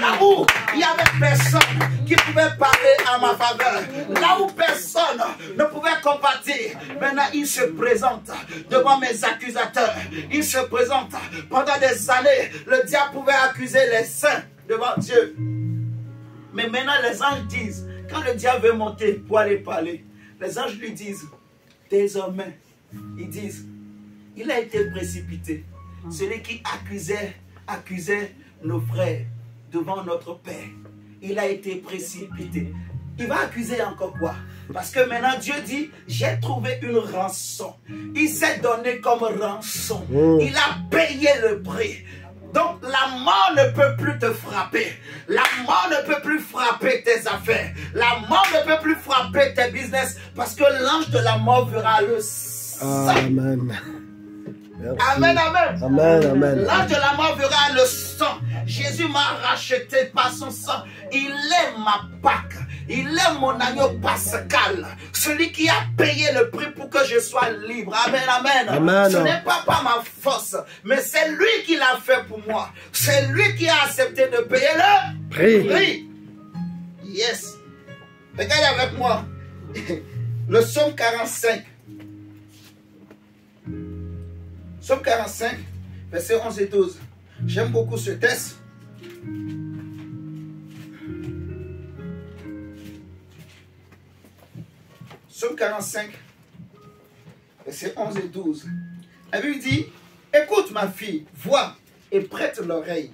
Là où il n'y avait personne qui pouvait parler à ma faveur, là où personne ne pouvait compatir, maintenant il se présente devant mes accusateurs. Il se présente. Pendant des années, le diable pouvait accuser les saints devant Dieu. Mais maintenant les anges disent, quand le diable veut monter pour aller parler, les anges lui disent, désormais, ils disent, il a été précipité. Celui qui accusait nos frères devant notre Père, il a été précipité. Il va accuser encore quoi? Parce que maintenant Dieu dit, j'ai trouvé une rançon. Il s'est donné comme rançon. Il a payé le prix. Donc la mort ne peut plus te frapper. La mort ne peut plus frapper tes affaires. La mort ne peut plus frapper tes business. Parce que l'ange de la mort verra le sang. Amen. Merci. Amen, amen. Amen, amen. L'ange de la mort verra le sang. Jésus m'a racheté par son sang. Il est ma Pâque. Il est mon agneau pascal. Celui qui a payé le prix pour que je sois libre. Amen, amen. Amen. Ce n'est pas par ma force, mais c'est lui qui l'a fait pour moi. C'est lui qui a accepté de payer le prix. Yes. Regardez avec moi. Le psaume 45. Psaume 45, versets 11 et 12. J'aime beaucoup ce texte. Psaume 45, versets 11 et 12. La Bible dit, écoute ma fille, vois et prête l'oreille.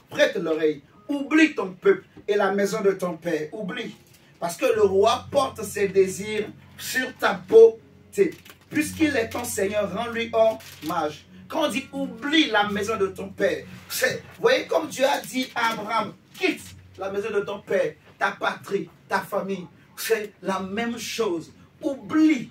Prête l'oreille. Oublie ton peuple et la maison de ton père. Oublie. Parce que le roi porte ses désirs sur ta beauté. Puisqu'il est ton Seigneur, rends-lui hommage. Quand on dit oublie la maison de ton père, vous voyez comme Dieu a dit à Abraham, quitte la maison de ton père, ta patrie, ta famille. C'est la même chose. Oublie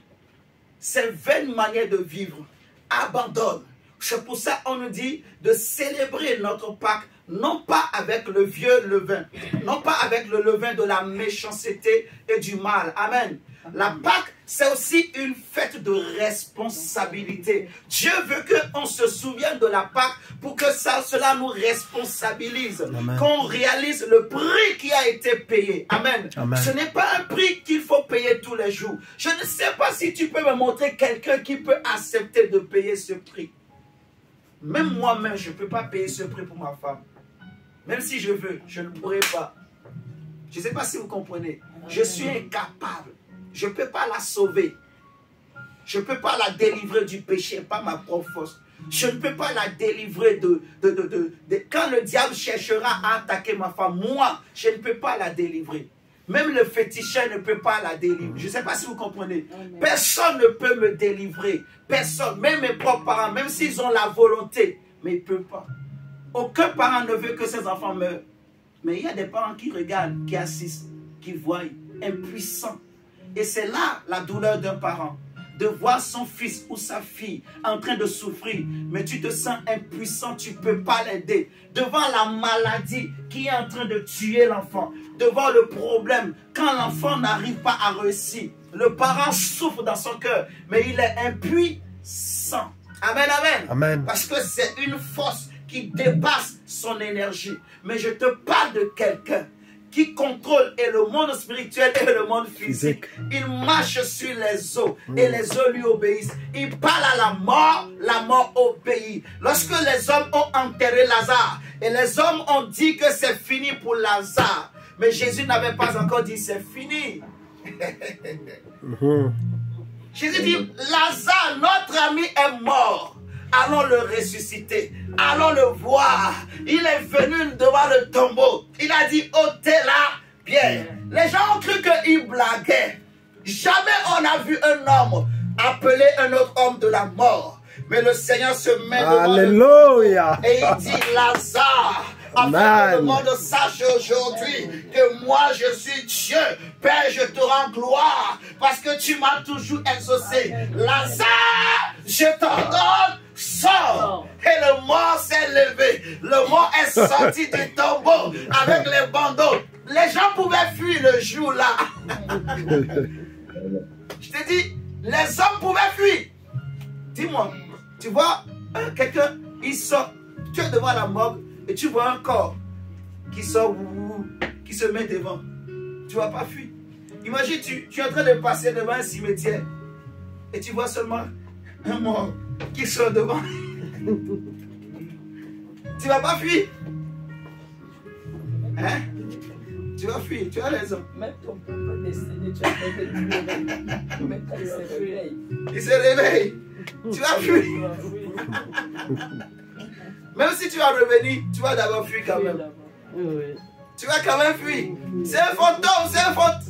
ces vaines manières de vivre. Abandonne. C'est pour ça qu'on nous dit de célébrer notre Pâques, non pas avec le vieux levain, non pas avec le levain de la méchanceté et du mal. Amen. La Pâques, c'est aussi une fête de responsabilité. Dieu veut qu'on se souvienne de la Pâques pour que cela nous responsabilise. Qu'on réalise le prix qui a été payé. Amen. Amen. Ce n'est pas un prix qu'il faut payer tous les jours. Je ne sais pas si tu peux me montrer quelqu'un qui peut accepter de payer ce prix. Même moi-même, je ne peux pas payer ce prix pour ma femme. Même si je veux, je ne pourrai pas. Je ne sais pas si vous comprenez. Je suis incapable. Je ne peux pas la sauver. Je ne peux pas la délivrer du péché par ma propre force. Je ne peux pas la délivrer quand le diable cherchera à attaquer ma femme, moi, je ne peux pas la délivrer. Même le féticheur ne peut pas la délivrer. Je ne sais pas si vous comprenez. Personne ne peut me délivrer. Personne, même mes propres parents, même s'ils ont la volonté, mais ils ne peuvent pas. Aucun parent ne veut que ses enfants meurent. Mais il y a des parents qui regardent, qui assistent, qui voient, impuissants. Et c'est là la douleur d'un parent. De voir son fils ou sa fille en train de souffrir, mais tu te sens impuissant, tu ne peux pas l'aider. Devant la maladie qui est en train de tuer l'enfant, devant le problème, quand l'enfant n'arrive pas à réussir, le parent souffre dans son cœur, mais il est impuissant. Amen, amen. Amen. Parce que c'est une force qui dépasse son énergie. Mais je te parle de quelqu'un qui contrôle et le monde spirituel et le monde physique. Il marche sur les eaux et les eaux lui obéissent. Il parle à la mort obéit. Lorsque les hommes ont enterré Lazare et les hommes ont dit que c'est fini pour Lazare, mais Jésus n'avait pas encore dit c'est fini. Jésus dit, Lazare, notre ami est mort. Allons le ressusciter. Allons le voir. Il est venu devant le tombeau. Il a dit, ôtez-la pierre. Les gens ont cru qu'il blaguait. Jamais on a vu un homme appeler un autre homme de la mort. Mais le Seigneur se met devant le tombeau et il dit, Lazare, afin que le monde sache aujourd'hui que moi je suis Dieu. Père, je te rends gloire parce que tu m'as toujours exaucé. Lazare, je t'ordonne, sors. Et le mort s'est levé. Le mort est sorti du tombeau avec les bandeaux. Les gens pouvaient fuir le jour là. Je te dis, les hommes pouvaient fuir. Dis-moi, tu vois, quelqu'un, il sort, tu es devant la morgue et tu vois un corps qui sort, qui se met devant. Tu ne vas pas fuir. Imagine, tu es en train de passer devant un cimetière et tu vois seulement un mort qui sort devant. Tu ne vas pas fuir. Hein? Tu vas fuir, tu as raison. Même ton peuple décédé, tu as fait de lui. Même quand il se réveille. Il se réveille. Tu vas fuir. Même si tu vas revenir, tu vas d'abord fuir quand même. Tu vas quand même fuir. C'est un fantôme, c'est un fantôme.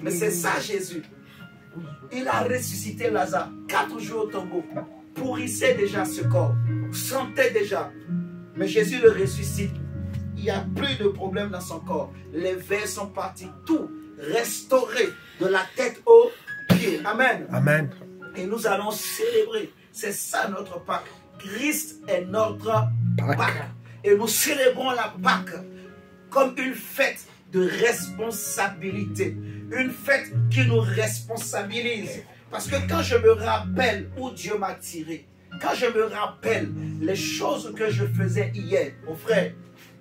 Mais c'est ça Jésus. Il a ressuscité Lazare. 4 jours au tombeau. Pourrissait déjà ce corps. Sentait déjà. Mais Jésus le ressuscite. Il n'y a plus de problème dans son corps. Les vers sont partis. Tout restauré de la tête aux pieds. Amen. Amen. Et nous allons célébrer. C'est ça notre Pâque. Christ est notre Pâque. Et nous célébrons la Pâque comme une fête de responsabilité. Une fête qui nous responsabilise. Parce que quand je me rappelle où Dieu m'a tiré, quand je me rappelle les choses que je faisais hier, mon frère,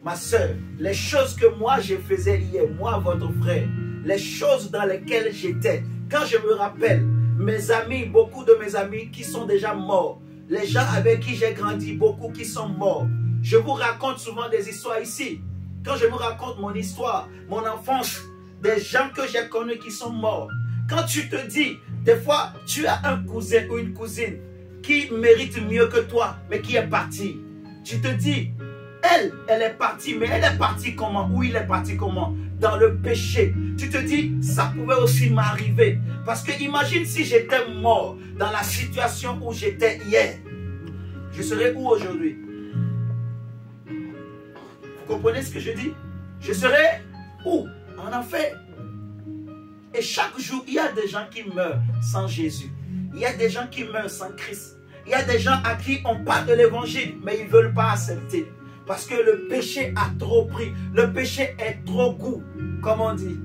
ma soeur, les choses que moi je faisais hier, moi votre frère, les choses dans lesquelles j'étais, quand je me rappelle mes amis, beaucoup de mes amis qui sont déjà morts, les gens avec qui j'ai grandi, beaucoup qui sont morts. Je vous raconte souvent des histoires ici. Quand je vous raconte mon histoire, mon enfance, des gens que j'ai connus qui sont morts. Quand tu te dis, des fois, tu as un cousin ou une cousine qui mérite mieux que toi, mais qui est parti. Tu te dis, elle est partie, mais elle est partie comment? Ou il est parti comment? Dans le péché. Tu te dis, ça pouvait aussi m'arriver. Parce que imagine si j'étais mort dans la situation où j'étais hier. Je serais où aujourd'hui? Vous comprenez ce que je dis? Je serais où? En enfer. Et chaque jour, il y a des gens qui meurent sans Jésus. Il y a des gens qui meurent sans Christ. Il y a des gens à qui on parle de l'évangile, mais ils ne veulent pas accepter. Parce que le péché a trop pris. Le péché est trop goût, comme on dit.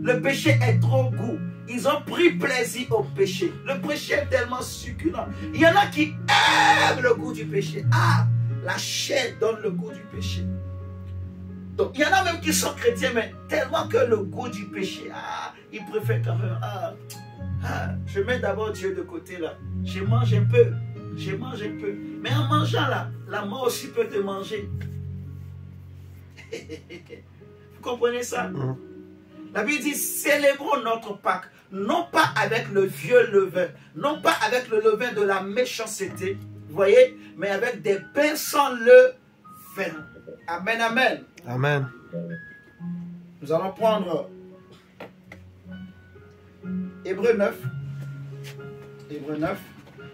Le péché est trop goût. Ils ont pris plaisir au péché. Le péché est tellement succulent. Il y en a qui aiment le goût du péché. Ah, la chair donne le goût du péché. Donc, il y en a même qui sont chrétiens, mais tellement que le goût du péché, ils préfèrent quand même, je mets d'abord Dieu de côté là. Je mange un peu. Je mange un peu. Mais en mangeant là, la mort aussi peut te manger. Vous comprenez ça? La Bible dit, célébrons notre Pâque. Non pas avec le vieux levain. Non pas avec le levain de la méchanceté. Vous voyez? Mais avec des pains sans levain. Amen, amen. Amen. Nous allons prendre Hébreux 9. Hébreux 9.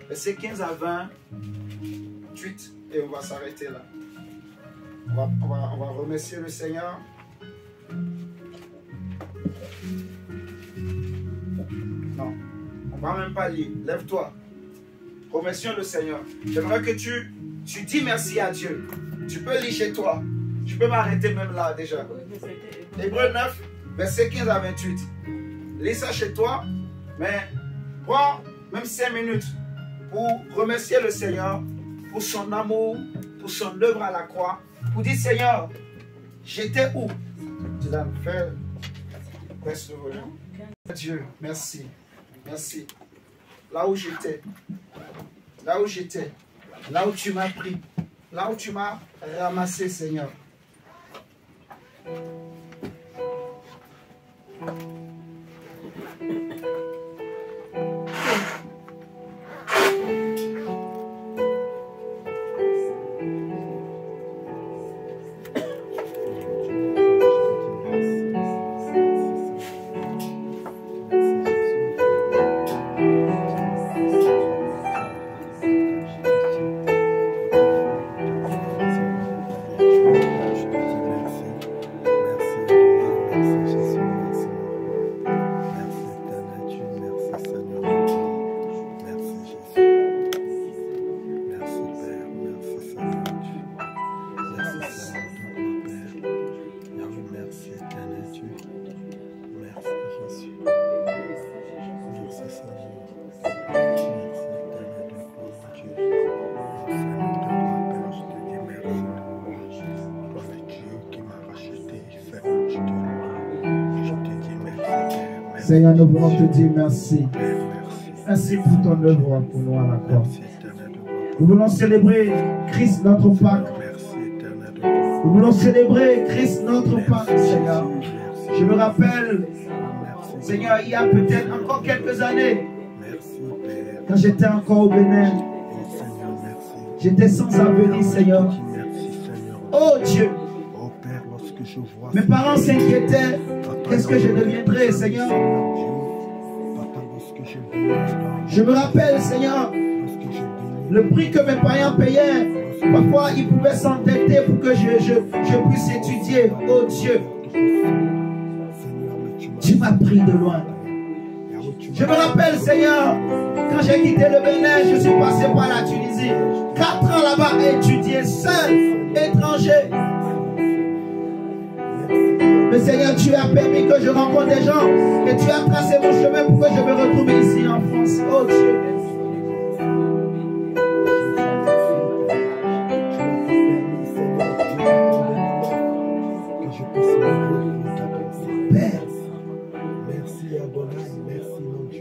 Verset 15 à 28. Et on va s'arrêter là. On va remercier le Seigneur. Non, on ne va même pas lire. Lève-toi. Remercions le Seigneur. J'aimerais que tu dis merci à Dieu. Tu peux lire chez toi. Je peux m'arrêter même là déjà. Hébreux 9, verset 15 à 28. Lis ça chez toi. Mais prends même 5 minutes pour remercier le Seigneur pour son amour, pour son œuvre à la croix pour dire Seigneur, j'étais où? Dylan, baisse le volume. Dieu, merci. Merci. Là où j'étais, là où j'étais, là où tu m'as pris, là où tu m'as ramassé, Seigneur. Seigneur, nous voulons te dire merci. Merci pour ton œuvre pour nous à la croix. Nous voulons célébrer Christ notre Pâque. Nous voulons célébrer Christ notre Pâque, Seigneur. Je me rappelle, Seigneur, il y a peut-être encore quelques années, quand j'étais encore au Bénin, j'étais sans avenir, Seigneur. Oh Dieu, mes parents s'inquiétaient. Qu'est-ce que je deviendrai, Seigneur? Je me rappelle, Seigneur, le prix que mes parents payaient. Parfois, ils pouvaient s'endetter pour que je puisse étudier. Oh Dieu, tu m'as pris de loin. Je me rappelle, Seigneur, quand j'ai quitté le Bénin, je suis passé par la Tunisie. 4 ans là-bas à étudier, seul, étranger. Mais Seigneur, tu as permis que je rencontre des gens et tu as tracé mon chemin pour que je me retrouve ici en France. Oh Dieu. Père,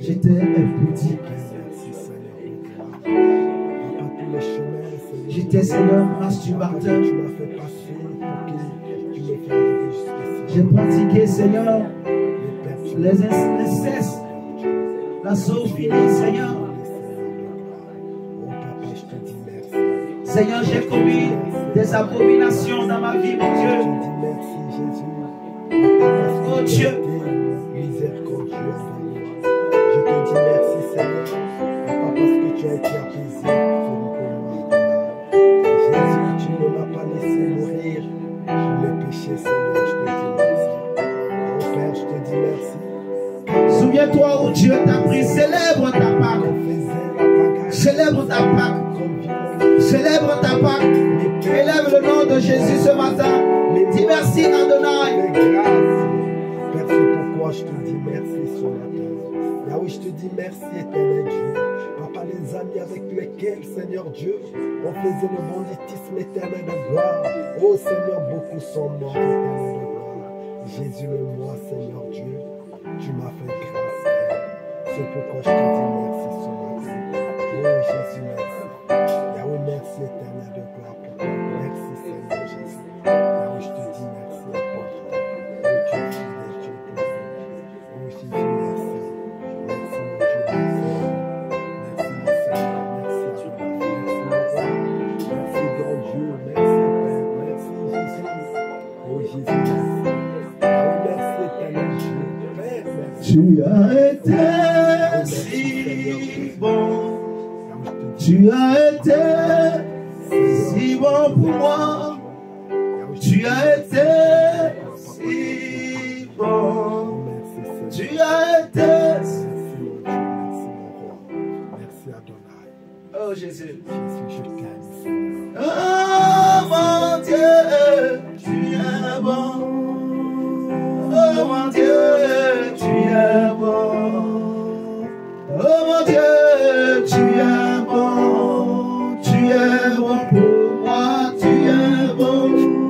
j'étais un petit. J'étais, Seigneur, masturbateur. J'ai pratiqué, Seigneur, les incestes, la zoophilie, Seigneur. Seigneur, j'ai commis des abominations dans ma vie, mon Dieu. Oh Dieu. Je te dis merci, Seigneur, pas parce que tu as été apaisé Jésus, tu ne m'as pas laissé mourir pour mes péchés, Seigneur. Je te dis merci. Oh Père, je te dis merci. Souviens-toi où Dieu t'a pris. Célèbre ta Pâque. Célèbre ta Pâque. Célèbre ta Pâque. Élève le nom de Jésus ce matin. Dis merci Adonai. Père, c'est pourquoi je te dis merci ce matin. Yahweh, je te dis merci éternel Dieu. Papa, les amis avec lesquels, Seigneur Dieu, on faisait le banditisme éternel de gloire. Oh Seigneur, beaucoup sont morts éternel de gloire. Jésus le moi, Seigneur Dieu, tu m'as fait grâce. C'est pourquoi je te dis merci ce matin. Oh Jésus, merci. Yahweh, merci éternel de gloire pour toi. Merci Seigneur Jésus. Yahweh, je te dis merci à toi. Oh Dieu, fidèle Dieu, oh Jésus, merci. Merci mon Dieu, merci. Merci mon Seigneur, merci à toi. Merci mon roi. Merci grand Dieu, merci Père, merci Jésus. Oh Jésus, merci. Oh merci éternel Dieu, Père, merci. Tu as été si bon. Tu as été si bon pour moi. Tu as été si bon. Tu as été. Merci mon roi. Merci Adonai. Oh Jésus. Jésus, je t'aime. Oh mon Dieu, tu es bon. Oh mon Dieu, tu es bon. Oh mon Dieu, tu es bon. Tu es bon pour moi, tu es bon.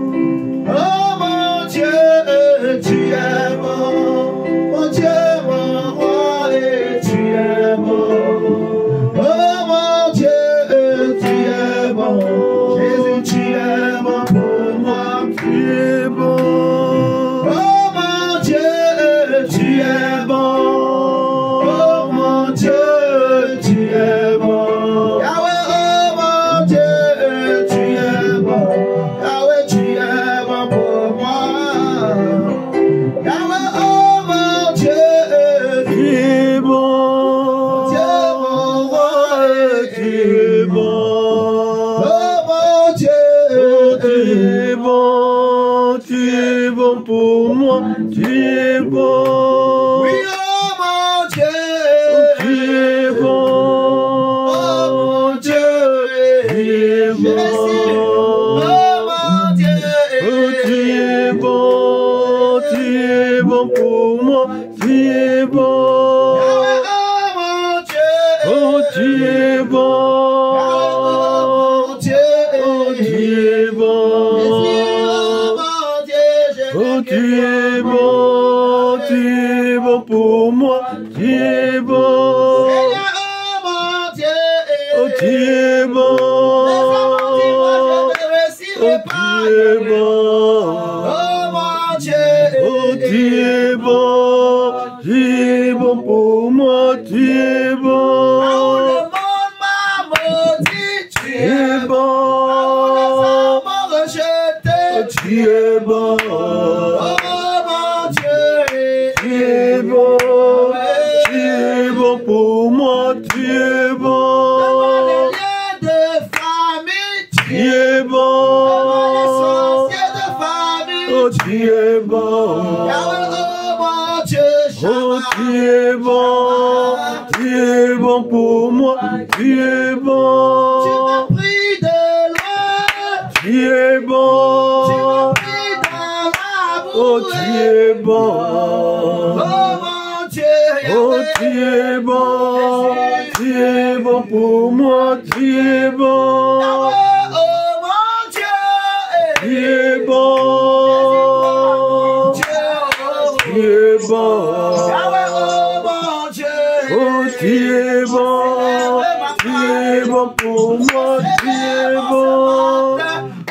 bon. Oui, oh mon Dieu. Tu es bon. Oh mon Dieu. Tu es bon. Oh mon Dieu. Oh, tu es bon. Tu es bon pour moi. Tu es bon. Oh, tu es bon. Oh, tu es bon. Oh, tu es bon. Tu es bon pour moi. Tu es bon. Oh, tu es bon. Oh, tu es bon. Oh, tu es bon. Tu es bon pour moi. Tu es bon. Tu es bon. Tu es bon. Tu es bon. Tu es bon pour moi. Tu es bon. Tu es bon. Oh, tu es bon. Oh, tu es bon. Tu es bon pour moi. Tu es bon. Tu es bon. Oh, tu es bon. Oh, tu es bon. Tu es bon pour moi. Tu es bon.